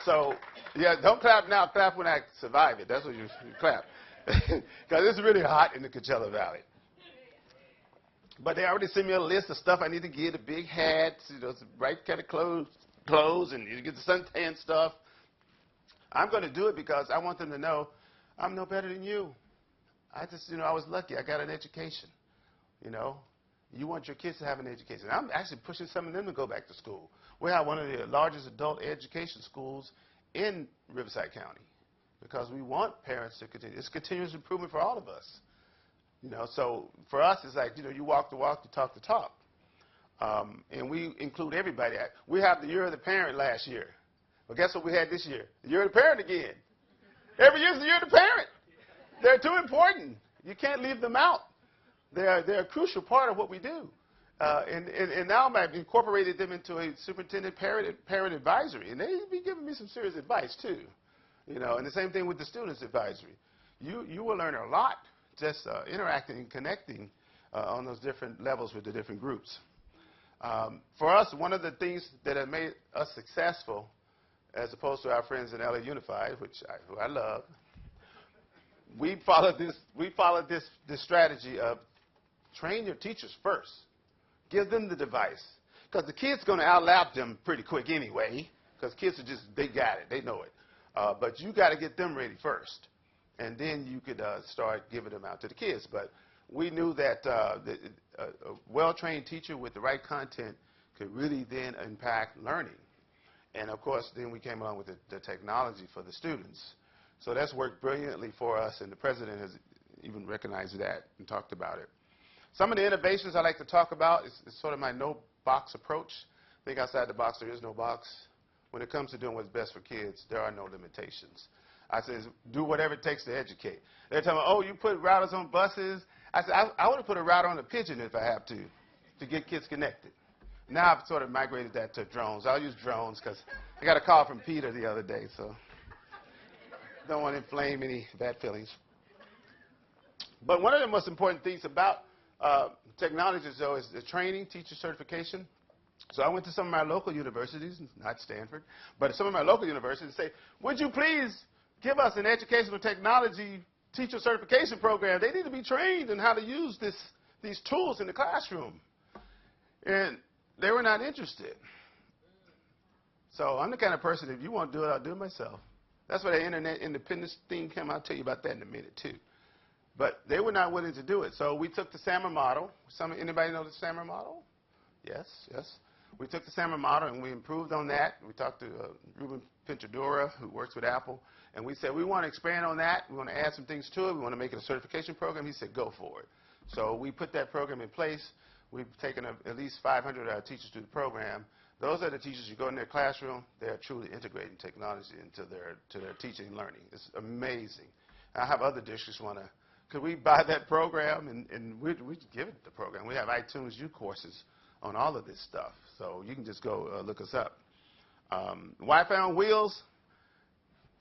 So, yeah, don't clap now. Clap when I survive it. That's what you clap. Because it's really hot in the Coachella Valley. But they already sent me a list of stuff I need to get, a big hat, the right kind of clothes, and you get the suntan stuff. I'm going to do it because I want them to know I'm no better than you. I just, I was lucky. I got an education, You want your kids to have an education. I'm actually pushing some of them to go back to school. We have one of the largest adult education schools in Riverside County because we want parents to continue. It's continuous improvement for all of us. So for us, it's like, you walk the walk, you talk the talk. And we include everybody. We have the Year of the Parent last year. Well, guess what we had this year? The Year of the Parent again. Every year's the Year of the Parent. They're too important. You can't leave them out. They're a crucial part of what we do. And now I've incorporated them into a superintendent parent advisory. And they be giving me some serious advice, too. And the same thing with the students advisory. You will learn a lot just interacting and connecting on those different levels with the different groups. For us, one of the things that have made us successful, as opposed to our friends in LA Unified, who I love, we followed this strategy of train your teachers first. Give them the device. Because the kid's going to outlap them pretty quick anyway, because kids they got it, they know it. But you got to get them ready first. And then you could start giving them out to the kids. But we knew that a well-trained teacher with the right content could really then impact learning. And, of course, then we came along with the technology for the students. So that's worked brilliantly for us, and the president has even recognized that and talked about it. Some of the innovations I like to talk about is sort of my no-box approach. I think outside the box, there is no box. When it comes to doing what's best for kids, there are no limitations. I said, do whatever it takes to educate. They're telling me, oh, you put routers on buses. I said, I would have put a router on a pigeon if I have to get kids connected. Now I've sort of migrated that to drones. I'll use drones because I got a call from Peter the other day, so don't want to inflame any bad feelings. But one of the most important things about technologies, though, is the training, teacher certification. So I went to some of my local universities, not Stanford, but some of my local universities and say, would you please give us an educational technology teacher certification program? They need to be trained in how to use these tools in the classroom. And they were not interested. So I'm the kind of person, if you want to do it, I'll do it myself. That's why the internet independence thing came. I'll tell you about that in a minute, too. But they were not willing to do it. So we took the SAMR model. Anybody know the SAMR model? Yes, yes. We took the SAMR model and we improved on that. We talked to Ruben Pinchadura, who works with Apple, and we said, we want to expand on that. We want to add some things to it. We want to make it a certification program. He said, go for it. So we put that program in place. We've taken at least 500 of our teachers through the program. Those are the teachers who go in their classroom. They're truly integrating technology into their teaching and learning. It's amazing. I have other districts want to, could we buy that program? And we'd give it the program. We have iTunes U courses on all of this stuff. So you can just go look us up. Wi-Fi on Wheels,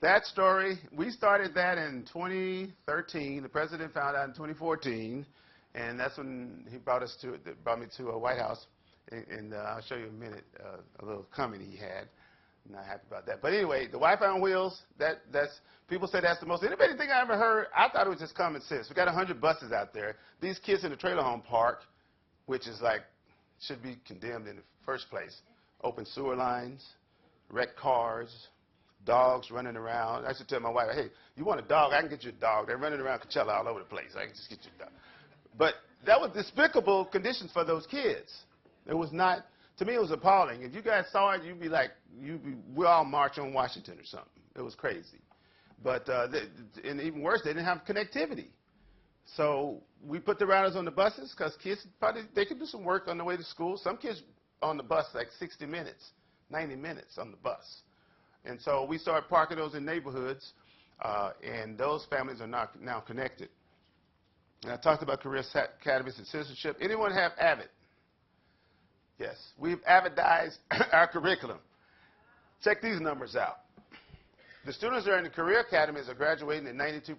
that story, we started that in 2013. The president found out in 2014. And that's when he brought me to a White House. And I'll show you in a minute a little comment he had. I'm not happy about that. But anyway, the Wi-Fi on Wheels, that's people say that's the most innovative thing I ever heard. I thought it was just common sense. We got 100 buses out there. These kids in the trailer home park, which is like, should be condemned in the first place. Open sewer lines, wrecked cars, dogs running around. I should tell my wife, hey, you want a dog? I can get you a dog. They're running around Coachella all over the place. I can just get you a dog. But that was despicable conditions for those kids. It was not, to me, it was appalling. If you guys saw it, you'd be like, we'll all march on Washington or something. It was crazy. But, and even worse, they didn't have connectivity. So we put the routers on the buses because kids, they could do some work on the way to school. Some kids on the bus like 60 minutes, 90 minutes on the bus. And so we started parking those in neighborhoods, and those families are now connected. And I talked about career academies and citizenship. Anyone have AVID? Yes. We've avidized our curriculum. Check these numbers out. The students that are in the career academies are graduating at 92%.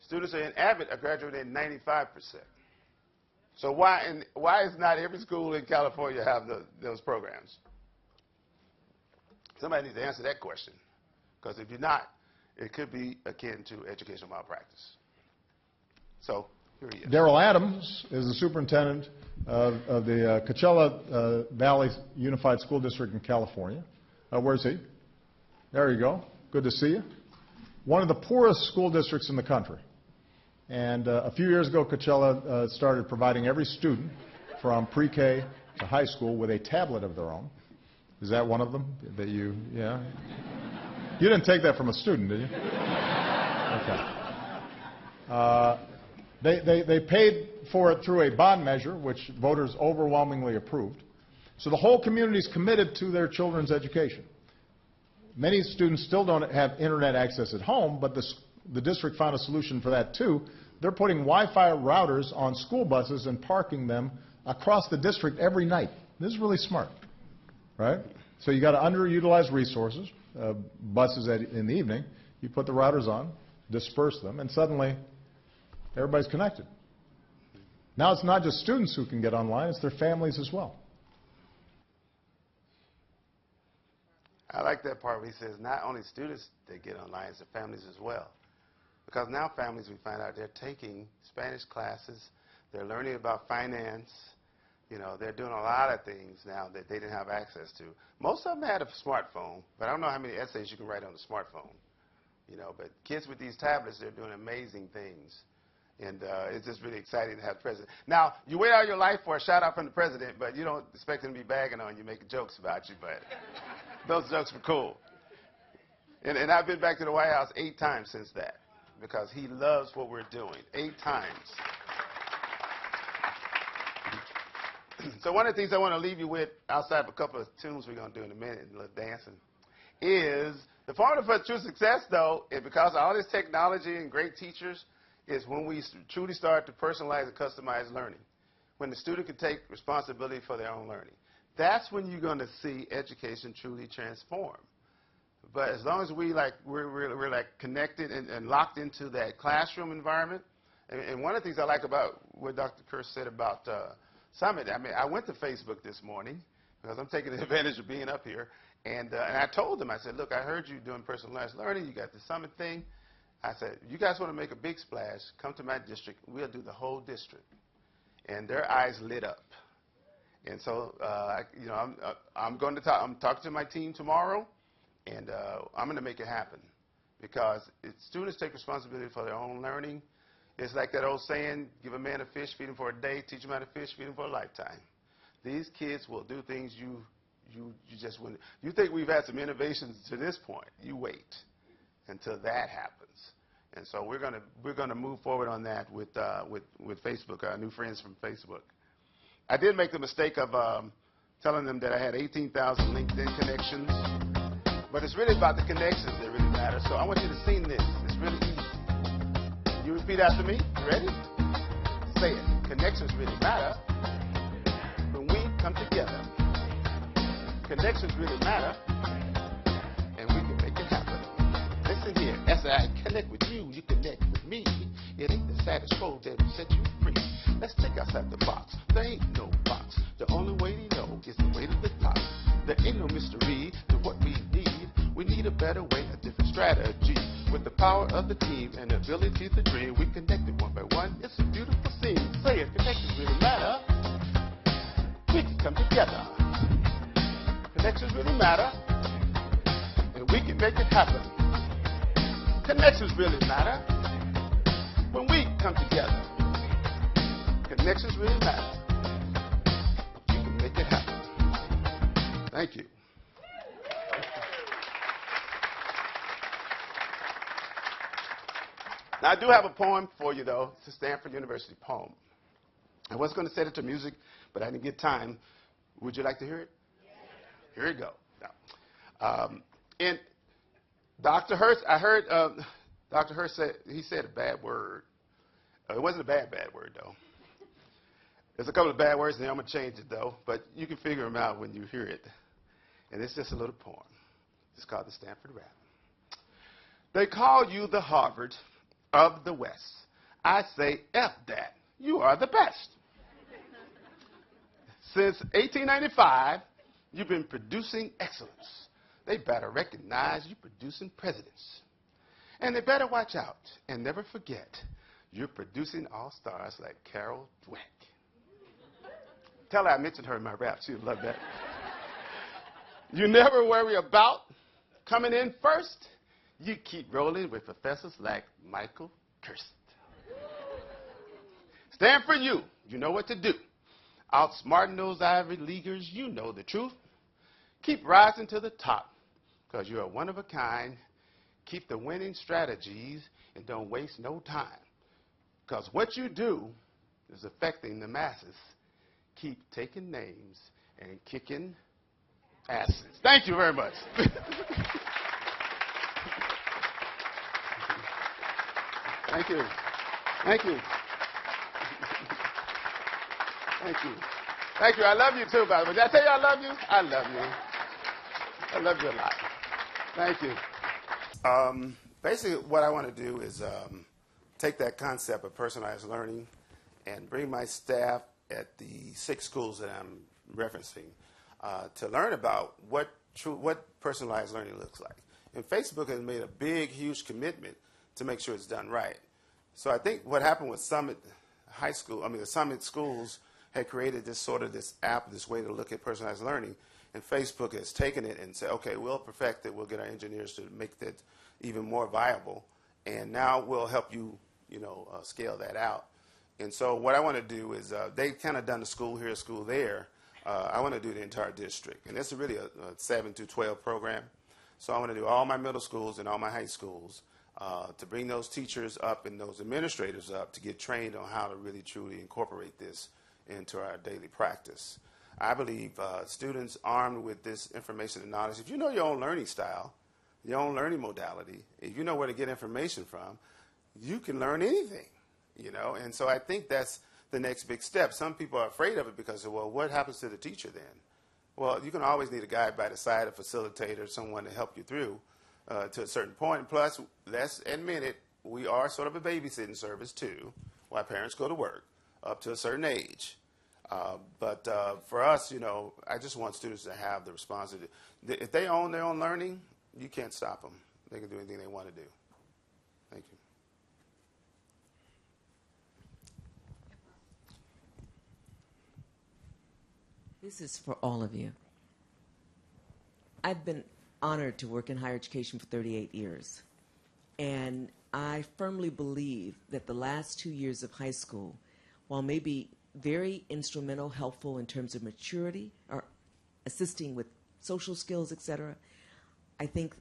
Students in Abbott are graduating at 95%. So why is not every school in California have those programs? Somebody needs to answer that question. Because if you're not, it could be akin to educational malpractice. So here he is. Darryl Adams is the superintendent of the Coachella Valley Unified School District in California. Where's he? There you go. Good to see you. One of the poorest school districts in the country. And a few years ago, Coachella started providing every student from pre-K to high school with a tablet of their own. Is that one of them that you, yeah? You didn't take that from a student, did you? Okay. They paid for it through a bond measure, which voters overwhelmingly approved. So the whole community is committed to their children's education. Many students still don't have internet access at home, but the district found a solution for that too. They're putting Wi-Fi routers on school buses and parking them across the district every night. This is really smart, right? So you got to underutilize resources, buses in the evening. You put the routers on, disperse them, and suddenly everybody's connected. Now it's not just students who can get online, it's their families as well. I like that part where he says not only students that get online, it's their families as well. Because now families, we find out, they're taking Spanish classes, they're learning about finance, you know, they're doing a lot of things now that they didn't have access to. Most of them had a smartphone, but I don't know how many essays you can write on a smartphone. You know, but kids with these tablets, they're doing amazing things. And it's just really exciting to have the president. Now, you wait all your life for a shout-out from the president, but you don't expect him to be bagging on you, making jokes about you, but those jokes were cool. And I've been back to the White House 8 times since that, because he loves what we're doing. 8 times. So one of the things I want to leave you with, outside of a couple of tunes we're going to do in a minute, a little dancing, is the formula for true success, though, is because of all this technology and great teachers, is when we truly start to personalize and customize learning, when the student can take responsibility for their own learning. That's when you're going to see education truly transform. But as long as we're like connected and locked into that classroom environment, and one of the things I like about what Dr. Kirst said about Summit, I mean, I went to Facebook this morning because I'm taking advantage of being up here, and I told them, I said, look, I heard you doing personalized learning, you got the Summit thing. I said, you guys want to make a big splash, come to my district, we'll do the whole district. And their eyes lit up. And so, you know, I'm talking to my team tomorrow, and I'm going to make it happen. Because if students take responsibility for their own learning, it's like that old saying, give a man a fish, feed him for a day, teach him how to fish, feed him for a lifetime. These kids will do things you just wouldn't. You think we've had some innovations to this point. You wait until that happens. And so we're going to move forward on that with Facebook, our new friends from Facebook. I did make the mistake of telling them that I had 18,000 LinkedIn connections, but it's really about the connections that really matter. So I want you to sing this. It's really easy. You repeat after me. You ready? Say it. Connections really matter when we come together. Connections really matter, and we can make it happen. Listen here, as I connect with you, you connect with me. It ain't the status quo that will set you free. Let's think outside the box. There ain't no box. The only way to know is the way to the top. There ain't no mystery to what we need. We need a better way, a different strategy. With the power of the team and the ability to dream, we connected one by one. It's a beautiful scene. Say it, connections really matter. We can come together. Connections really matter, and we can make it happen. Connections really matter when we come together. Connections really matter. You can make it happen. Thank you. Now, I do have a poem for you, though. It's a Stanford University poem. I was going to set it to music, but I didn't get time. Would you like to hear it? Here we go. And Dr. Kirst, I heard Dr. Kirst said, he said a bad word. It wasn't a bad word, though. There's a couple of bad words, and I'm going to change it, though. But you can figure them out when you hear it. And it's just a little poem. It's called the Stanford Rap. They call you the Harvard of the West. I say, F that. You are the best. Since 1895, you've been producing excellence. They better recognize you producing presidents. And they better watch out and never forget you're producing all-stars like Carol Dweck. Tell her I mentioned her in my rap. She would love that. You never worry about coming in first. You keep rolling with professors like Michael Kirst. Stand for you. You know what to do. Outsmarting those Ivy Leaguers, you know the truth. Keep rising to the top because you're one of a kind. Keep the winning strategies and don't waste no time because what you do is affecting the masses. Keep taking names and kicking asses. Thank you very much. Thank you. Thank you. Thank you. Thank you. I love you too, by the way. Did I tell you I love you? I love you. I love you a lot. Thank you. Basically, what I want to do is take that concept of personalized learning and bring my staff at the 6 schools that I'm referencing to learn about what personalized learning looks like. And Facebook has made a big, huge commitment to make sure it's done right. So I think what happened with Summit High School, the Summit schools had created this app, this way to look at personalized learning, and Facebook has taken it and said, okay, we'll perfect it, we'll get our engineers to make that even more viable, and now we'll help you, scale that out. And so what I want to do is, they've kind of done a school here, a school there. I want to do the entire district, and it's really a 7 to 12 program. So I want to do all my middle schools and all my high schools to bring those teachers up and those administrators up to get trained on how to really truly incorporate this into our daily practice. I believe students armed with this information and knowledge, if you know your own learning style, your own learning modality, if you know where to get information from, you can learn anything, And so I think that's the next big step. Some people are afraid of it because, well, what happens to the teacher then? Well, you can always need a guide by the side, a facilitator, someone to help you through to a certain point. Plus, let's admit it, we are sort of a babysitting service too, while parents go to work up to a certain age. But for us, I just want students to have the responsibility. If they own their own learning, you can't stop them. They can do anything they want to do. Thank you. This is for all of you. I've been honored to work in higher education for 38 years. And I firmly believe that the last 2 years of high school, while maybe very instrumental, helpful in terms of maturity or assisting with social skills, etc., I think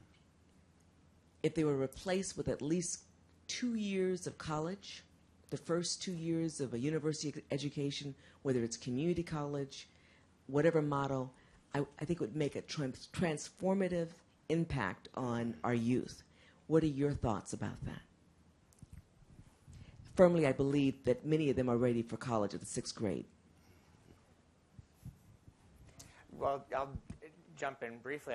if they were replaced with at least 2 years of college, the first 2 years of a university education, whether it's community college, whatever model, I think it would make a transformative impact on our youth. What are your thoughts about that? Firmly, I believe that many of them are ready for college at the 6th grade. Well, I'll jump in briefly.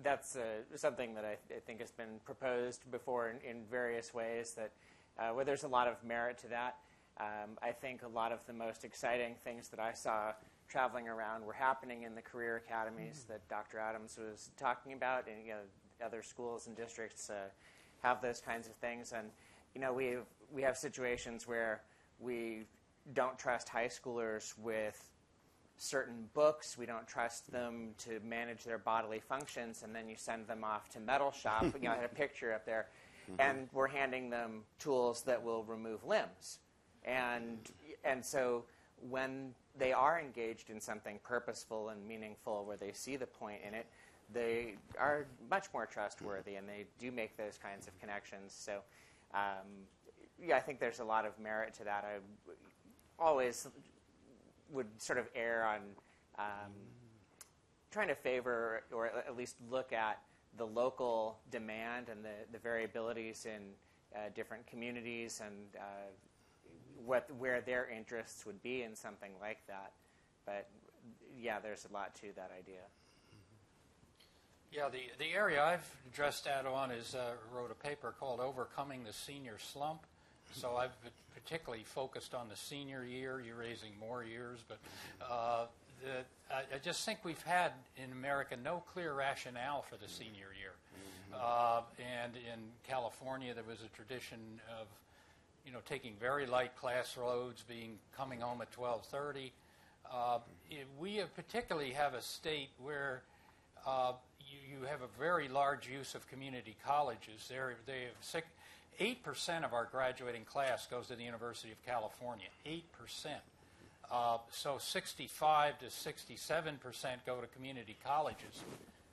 That's something that I think has been proposed before in various ways, that where there's a lot of merit to that. I think a lot of the most exciting things that I saw traveling around were happening in the career academies that Dr. Adams was talking about, and other schools and districts have those kinds of things. And we have situations where we don't trust high schoolers with certain books. We don't trust them to manage their bodily functions, and then you send them off to metal shop. I had a picture up there, and we're handing them tools that will remove limbs. And so when they are engaged in something purposeful and meaningful where they see the point in it, they are much more trustworthy, and they do make those kinds of connections. So, I think there's a lot of merit to that. I always would sort of err on trying to favor, or at least look at, the local demand and the variabilities in different communities and where their interests would be in something like that. But, yeah, there's a lot to that idea. Yeah, the area I've addressed that on is wrote a paper called Overcoming the Senior Slump. So I've particularly focused on the senior year. You're raising more years, but I just think we've had in America no clear rationale for the senior year. And in California, there was a tradition of, taking very light class loads, coming home at 12:30. We particularly have a state where you have a very large use of community colleges. They have 8% of our graduating class goes to the University of California. 8%. So 65 to 67% go to community colleges.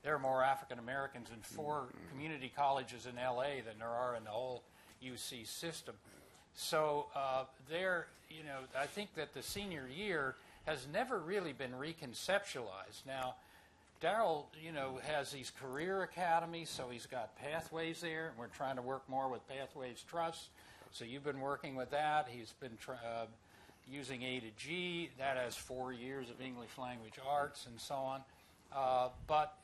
There are more African Americans in 4 community colleges in LA than there are in the whole UC system. So I think that the senior year has never really been reconceptualized. Now, Darryl, has these career academies, so he's got Pathways there, and we're trying to work more with Pathways Trust. So you've been working with that. He's been using A to G. That has 4 years of English language arts and so on. But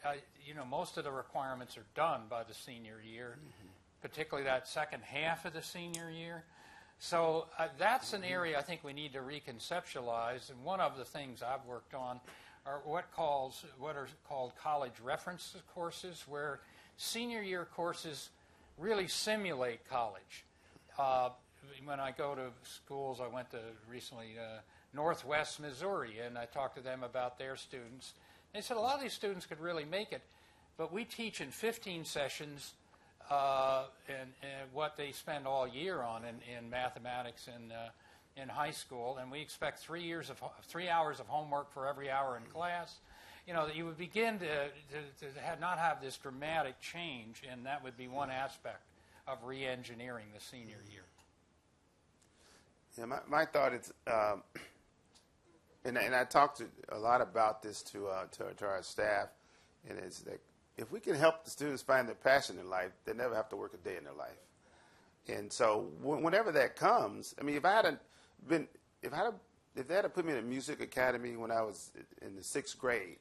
most of the requirements are done by the senior year, particularly that second half of the senior year. So that's an area I think we need to reconceptualize. And one of the things I've worked on are what are called college reference courses, where senior year courses really simulate college. When I go to schools, I went to recently Northwest Missouri, and I talked to them about their students. They said a lot of these students could really make it, but we teach in 15 sessions and what they spend all year on in mathematics and in high school, and we expect 3 hours of homework for every hour in class. That you would begin to not have this dramatic change, and that would be one aspect of re-engineering the senior year. Yeah, my thought is, and I talked a lot about this to our staff, and it's that if we can help the students find their passion in life, they never have to work a day in their life. And so whenever that comes, I mean, if they had put me in a music academy when I was in the 6th grade,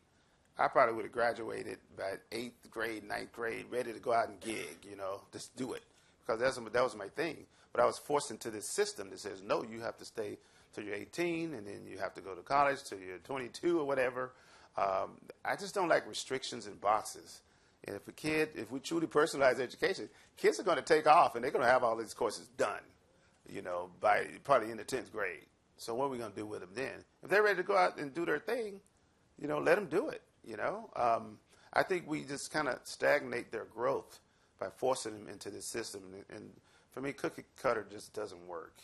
I probably would have graduated by 8th grade, 9th grade, ready to go out and gig, just do it. Because that was my thing. But I was forced into this system that says, no, you have to stay till you're 18, and then you have to go to college till you're 22 or whatever. I just don't like restrictions and boxes. And if we truly personalize education, kids are going to take off, and they're going to have all these courses done, by probably in the 10th grade. So what are we going to do with them then? If they're ready to go out and do their thing, let them do it, I think we just kind of stagnate their growth by forcing them into this system. And for me, cookie cutter just doesn't work.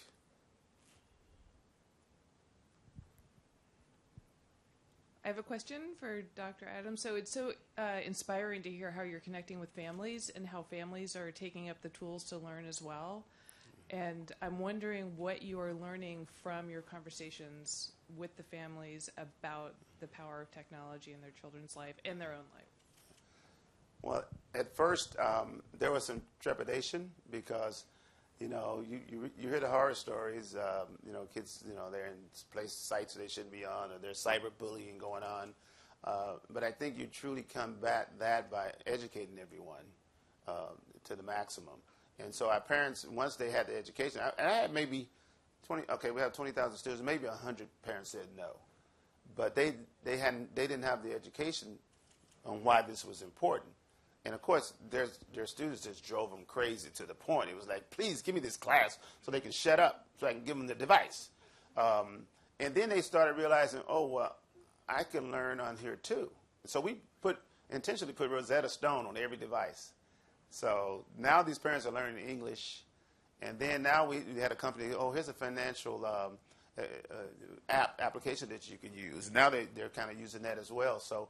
I have a question for Dr. Adams. So it's so inspiring to hear how you're connecting with families and how families are taking up the tools to learn as well. And I'm wondering what you are learning from your conversations with the families about the power of technology in their children's life and their own life. Well, at first, there was some trepidation because, you hear the horror stories, kids, they're in sites they shouldn't be on, or there's cyberbullying going on. But I think you truly combat that by educating everyone to the maximum. And so our parents, once they had the education, and I had maybe 20, we have 20,000 students, maybe 100 parents said no. But they didn't have the education on why this was important. And of course, their students just drove them crazy to the point. It was like, please give me this class so they can shut up, so I can give them the device. And then they started realizing, oh, well, I can learn on here too. So we intentionally put Rosetta Stone on every device. So now these parents are learning English. And then now we had a company, here's a financial application that you can use. Now they're kind of using that as well. So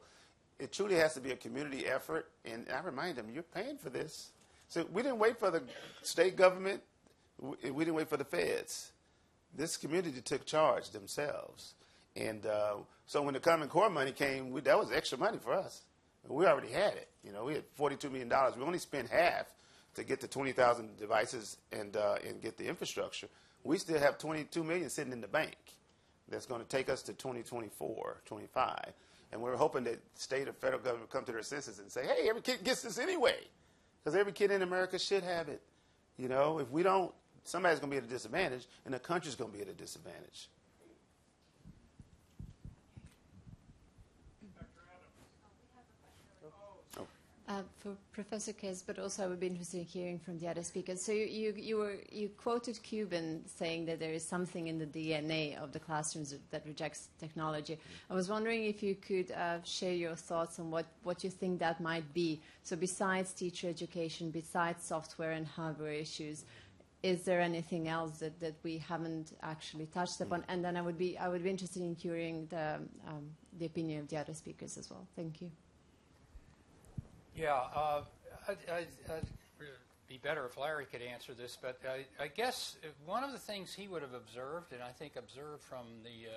it truly has to be a community effort, and I remind them, you're paying for this. So we didn't wait for the state government. We didn't wait for the feds. This community took charge themselves. And so when the Common Core money came, that was extra money for us. We already had it. We had $42 million. We only spent half to get the 20,000 devices and get the infrastructure. We still have $22 million sitting in the bank that's going to take us to 2024, 25. And we're hoping that state or federal government come to their senses and say, hey, every kid gets this anyway, because every kid in America should have it. You know, if we don't, somebody's going to be at a disadvantage, and the country's going to be at a disadvantage. For Professor Kirst, but also I would be interested in hearing from the other speakers. So you quoted Cuban saying that there is something in the DNA of the classrooms that rejects technology. I was wondering if you could share your thoughts on what you think that might be. So besides teacher education, besides software and hardware issues, is there anything else that we haven't actually touched upon? And then I would be interested in hearing the opinion of the other speakers as well. Thank you. Yeah, I'd be better if Larry could answer this, but I guess one of the things he would have observed, and I think observed from the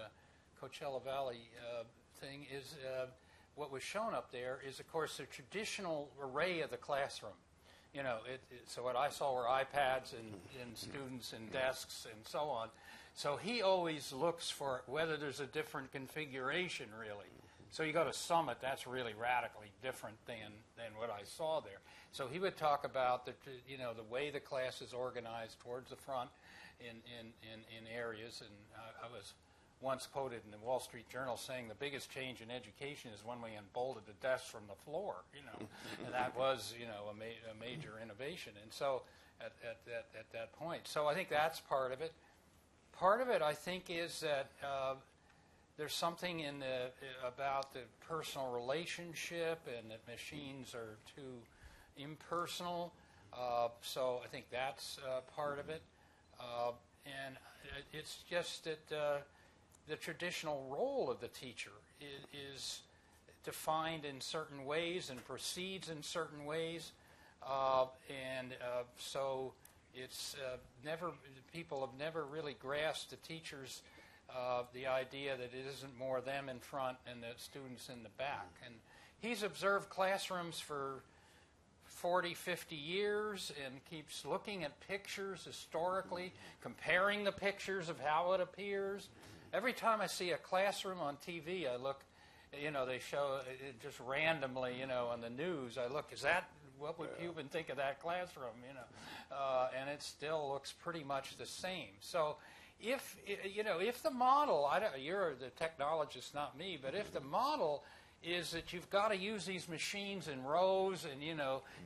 Coachella Valley thing, is what was shown up there is, of course, the traditional array of the classroom. You know, so what I saw were iPads and students and desks and so on. So he always looks for whether there's a different configuration, really. So you go to Summit, that's really radically different than what I saw there. So he would talk about the way the class is organized towards the front in areas. And I was once quoted in the Wall Street Journal saying the biggest change in education is when we unbolted the desks from the floor. And that was a major innovation. And so at that point, so I think that's part of it. Part of it, I think, is that. There's something about the personal relationship, and that machines are too impersonal. So I think that's part of it. And it's just that the traditional role of the teacher is defined in certain ways and proceeds in certain ways. So it's people have never really grasped the teacher's the idea that it isn't more them in front and the students in the back. And he's observed classrooms for 40, 50 years and keeps looking at pictures historically, comparing the pictures of how it appears. Every time I see a classroom on TV, I look, they show it just randomly, on the news. I look, is that, what would Cuban think of that classroom, and it still looks pretty much the same. So if the model, you're the technologist, not me, but if the model is that you've got to use these machines in rows and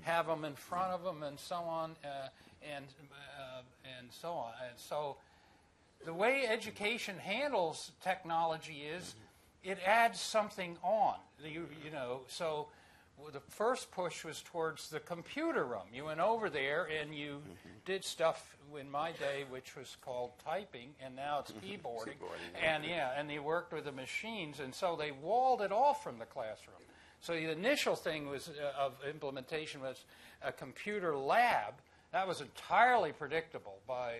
have them in front of them and so on and so on, and so the way education handles technology is it adds something on. So the first push was towards the computer room. You went over there and you did stuff in my day which was called typing, and now it's keyboarding. And you worked with the machines, and so they walled it off from the classroom. So the initial thing was of implementation was a computer lab. That was entirely predictable by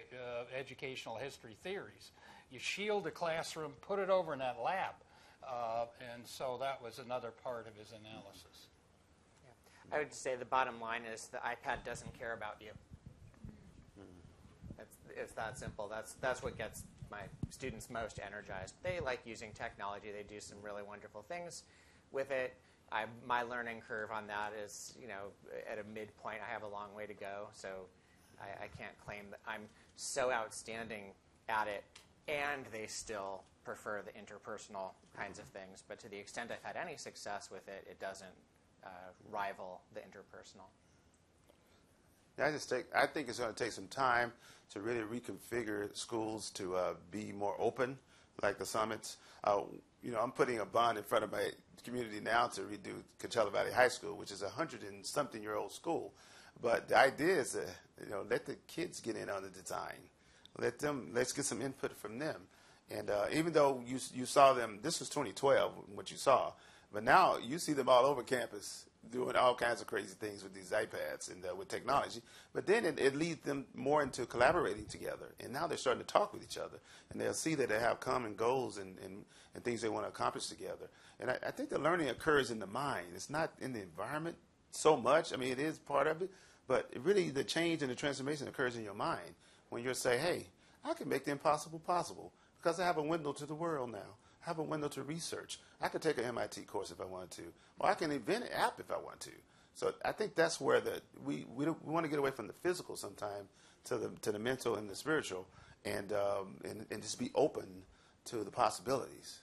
educational history theories. You shield the classroom, put it over in that lab, and so that was another part of his analysis. I would say the bottom line is the iPad doesn't care about you. It's that simple. That's what gets my students most energized. They like using technology. They do some really wonderful things with it. My learning curve on that is, at a midpoint. I have a long way to go, so I can't claim that I'm so outstanding at it, and they still prefer the interpersonal kinds of things. But to the extent I've had any success with it, it doesn't rival the interpersonal. I think it's going to take some time to really reconfigure schools to be more open, like the summits. I'm putting a bond in front of my community now to redo Coachella Valley High School, which is a 100-and-something-year-old school. But the idea is to, let the kids get in on the design. Let's get some input from them. And even though you saw them, this was 2012, what you saw, but now you see them all over campus doing all kinds of crazy things with these iPads and with technology. But then it leads them more into collaborating together. And now they're starting to talk with each other. And they'll see that they have common goals and things they want to accomplish together. And I think the learning occurs in the mind. It's not in the environment so much. I mean, it is part of it. But really, the change and the transformation occurs in your mind when you say, hey, I can make the impossible possible because I have a window to the world now. have a window to research. I could take an MIT course if I wanted to, or I can invent an app if I want to. So I think that's where we want to get away from the physical sometime to the mental and the spiritual, and just be open to the possibilities.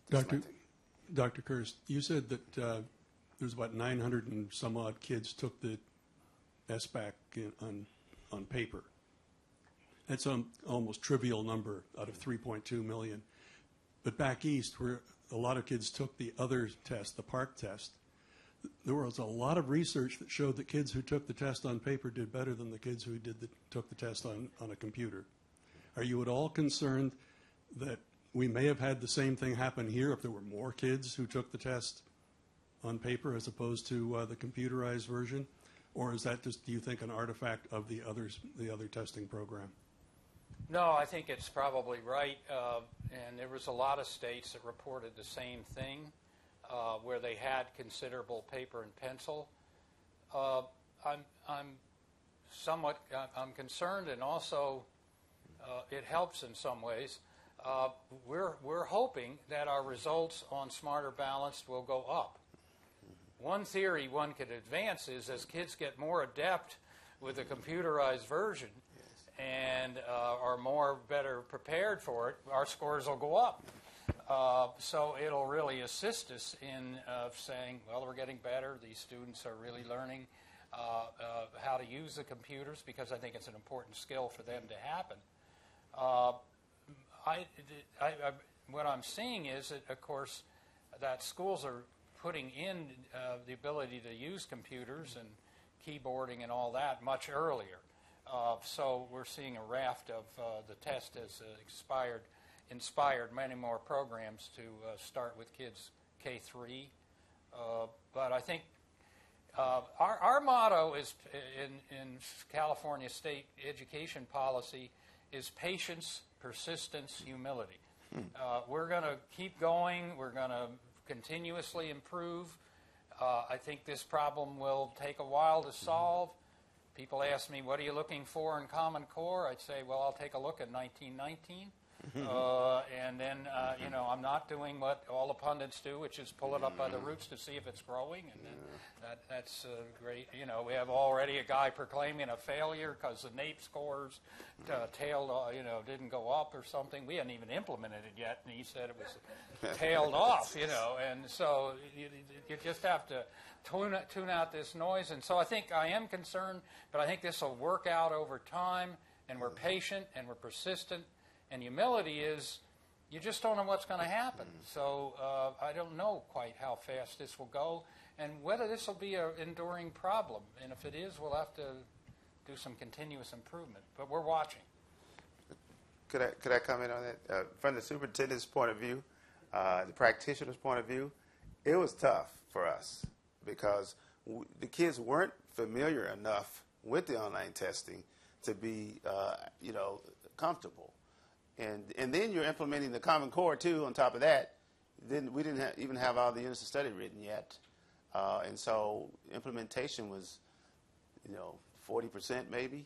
Dr. Kirst, you said that there's about 900 and some odd kids took the SBAC on paper. That's an almost trivial number out of 3.2 million. But back east, where a lot of kids took the other test, the PARCC test, there was a lot of research that showed that kids who took the test on paper did better than the kids who took the test on a computer. Are you at all concerned that we may have had the same thing happen here if there were more kids who took the test on paper as opposed to the computerized version? Or is that just, do you think, an artifact of the other testing program? No, I think it's probably right. And there was a lot of states that reported the same thing, where they had considerable paper and pencil. I'm somewhat concerned, and also it helps in some ways. We're hoping that our results on Smarter Balanced will go up. One theory one could advance is as kids get more adept with the computerized version and are better prepared for it, our scores will go up. So it'll really assist us in saying, well, we're getting better. These students are really learning how to use the computers, because I think it's an important skill for them to happen. What I'm seeing is that, of course, that schools are putting in the ability to use computers and keyboarding and all that much earlier. So we're seeing a raft of the test has inspired many more programs to start with kids K-3. But I think our motto is in California state education policy is patience, persistence, humility. We're going to keep going. We're going to continuously improve. I think this problem will take a while to solve. People ask me, what are you looking for in Common Core? I'd say, well, I'll take a look at 1919. And then, I'm not doing what all the pundits do, which is pull it up by the roots to see if it's growing. And then that's great. We have already a guy proclaiming a failure because the NAEP scores didn't go up or something. We hadn't even implemented it yet, and he said it was tailed off, And so you just have to tune out this noise. And so I think I am concerned, but I think this will work out over time, and we're patient and we're persistent. And humility is, you just don't know what's going to happen. So I don't know quite how fast this will go and whether this will be an enduring problem. And if it is, we'll have to do some continuous improvement. But we're watching. Could I comment on that? From the superintendent's point of view, the practitioner's point of view, it was tough for us because the kids weren't familiar enough with the online testing to be, comfortable. And then you're implementing the Common Core, too, on top of that. Then we didn't even have all the units of study written yet. And so implementation was, 40% maybe.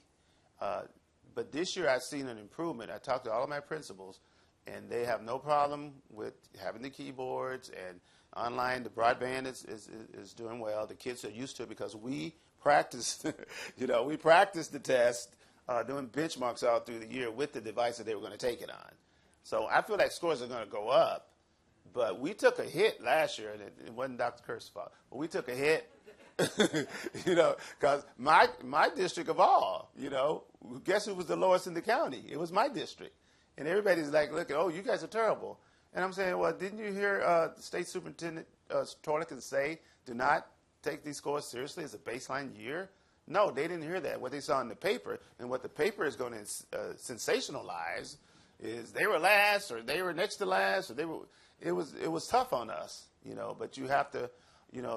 But this year I've seen an improvement. I talked to all of my principals, and they have no problem with having the keyboards and online. The broadband is doing well. The kids are used to it because we practiced, we practiced the test. Doing benchmarks all through the year with the device that they were going to take it on. So I feel like scores are going to go up. But we took a hit last year, and it wasn't Dr. Kirst's fault. But we took a hit, because my district of all, guess who was the lowest in the county? It was my district. And everybody's like, look, you guys are terrible. And I'm saying, well, didn't you hear the state superintendent Torlican say, do not take these scores seriously as a baseline year? No, they didn't hear that. What they saw in the paper, and what the paper is going to sensationalize, is they were last, or they were next to last, or it was tough on us, But you have to,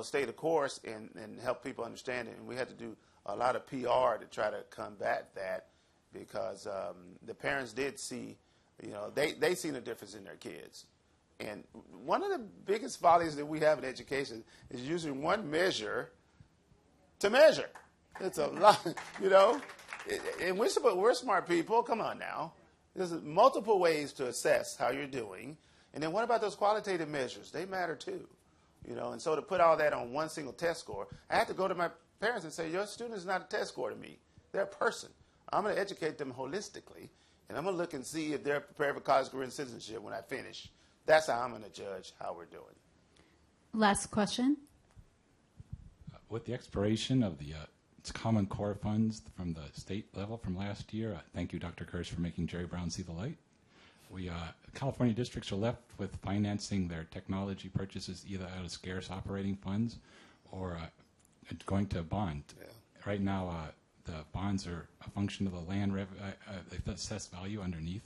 stay the course and help people understand it. And we had to do a lot of PR to try to combat that, because the parents did see, they seen a difference in their kids. And one of the biggest follies that we have in education is using one measure to measure. It's a lot, and we're smart people. Come on now, There's multiple ways to assess how you're doing. And then what about those qualitative measures? They matter too. And so to put all that on one single test score, I had to go to my parents and say, your student is not a test score to me. They're a person. I'm going to educate them holistically, and I'm going to look and see if they're prepared for college, career, and citizenship when I finish. That's how I'm going to judge how we're doing. Last question. With the expiration of the Common Core funds from the state level from last year, thank you, Dr. Kirst, for making Jerry Brown see the light. California districts are left with financing their technology purchases either out of scarce operating funds or going to a bond. Yeah. Right now, the bonds are a function of the land assessed value underneath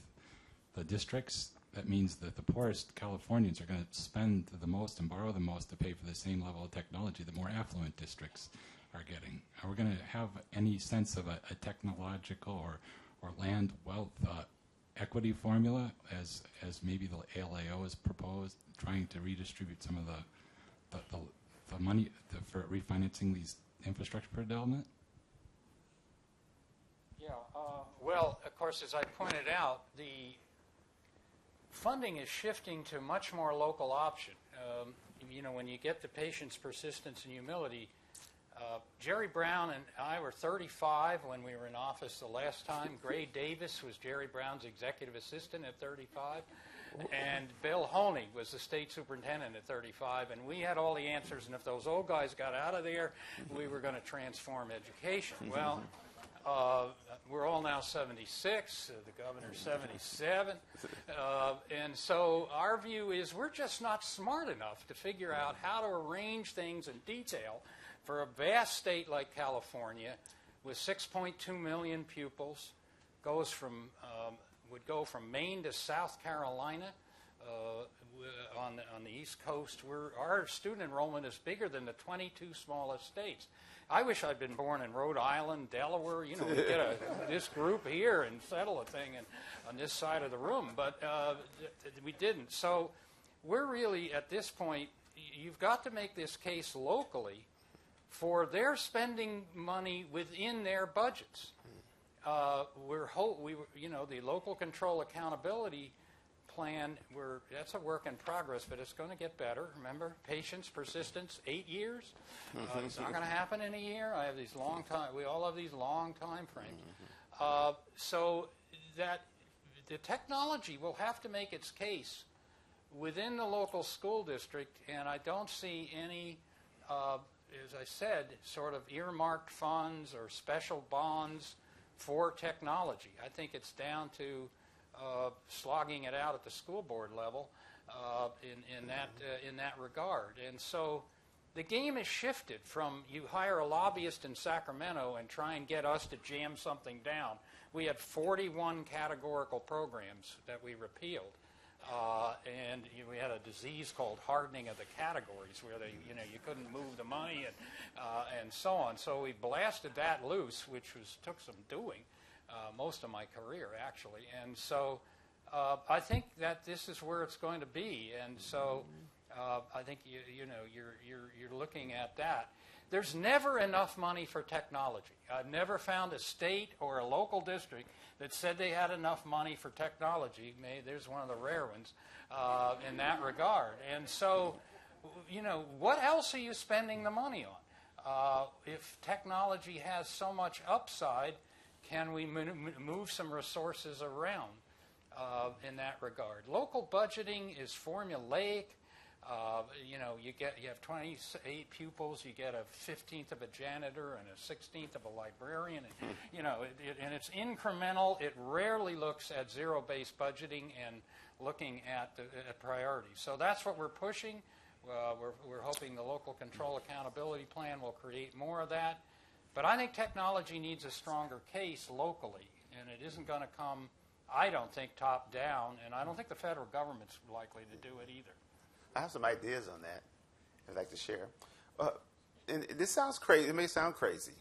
the districts. That means that the poorest Californians are going to spend the most and borrow the most to pay for the same level of technology the more affluent districts are getting. Are we going to have any sense of a technological or land wealth equity formula as maybe the ALAO has proposed, trying to redistribute some of the money for refinancing these infrastructure development? Yeah, well, of course, as I pointed out, the funding is shifting to much more local option. When you get to patience, persistence, and humility, Jerry Brown and I were 35 when we were in office the last time. Gray Davis was Jerry Brown's executive assistant at 35. And Bill Honey was the state superintendent at 35. And we had all the answers. And if those old guys got out of there, we were going to transform education. Well, we're all now 76. The governor's 77. And so our view is we're just not smart enough to figure out how to arrange things in detail for a vast state like California with 6.2 million pupils, would go from Maine to South Carolina on the East Coast. Our student enrollment is bigger than the 22 smallest states. I wish I'd been born in Rhode Island, Delaware. We'd get this group here and settle a thing on this side of the room, but we didn't. So we're really, at this point, you've got to make this case locally for their spending money within their budgets. The local control accountability plan, that's a work in progress, but it's going to get better. Remember, patience, persistence, 8 years. It's not going to happen in a year. We all have these long time frames. So that the technology will have to make its case within the local school district, and I don't see any as I said, sort of earmarked funds or special bonds for technology. I think it's down to slogging it out at the school board level in that regard. And so the game has shifted from you hire a lobbyist in Sacramento and try and get us to jam something down. We had 41 categorical programs that we repealed. And we had a disease called hardening of the categories, where you couldn't move the money and so on. So we blasted that loose, which took some doing, most of my career actually. And so I think that this is where it's going to be. And so I think you're looking at that. There's never enough money for technology. I've never found a state or a local district that said they had enough money for technology. There's one of the rare ones in that regard. And so, what else are you spending the money on? If technology has so much upside, can we move some resources around in that regard? Local budgeting is formulaic. You have 28 pupils, you get a 15th of a janitor and a 16th of a librarian, and, and it's incremental. It rarely looks at zero-based budgeting and looking at priorities. So that's what we're pushing. We're hoping the local control accountability plan will create more of that. But I think technology needs a stronger case locally, and it isn't going to come, I don't think, top down, and I don't think the federal government's likely to do it either. I have some ideas on that I'd like to share. And this sounds crazy. It may sound crazy,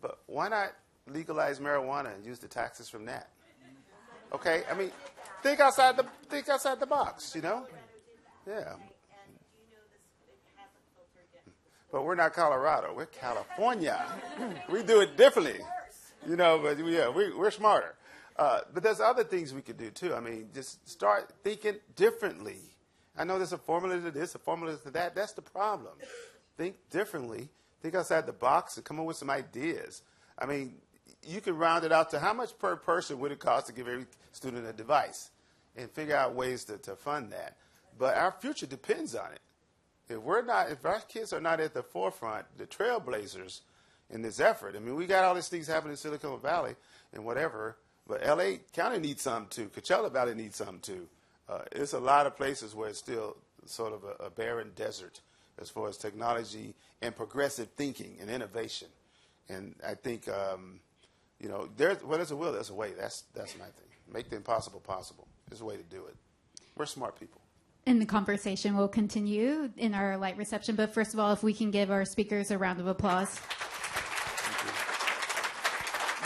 but why not legalize marijuana and use the taxes from that? Okay, I mean, think outside the box, Yeah. But we're not Colorado. We're California. We do it differently, but we're smarter. But there's other things we could do, too. I mean, just start thinking differently. I know there's a formula to this, a formula to that. That's the problem. Think differently. Think outside the box and come up with some ideas. I mean, you can round it out to how much per person would it cost to give every student a device and figure out ways to fund that. But our future depends on it. If our kids are not at the forefront, the trailblazers in this effort, I mean, we got all these things happening in Silicon Valley and whatever, but L.A. County needs something too. Coachella Valley needs something too. It's a lot of places where it's still sort of a barren desert as far as technology and progressive thinking and innovation. And I think, where there's a will, there's a way. That's my thing. Make the impossible possible. There's a way to do it. We're smart people. And the conversation will continue in our light reception. But first of all, if we can give our speakers a round of applause.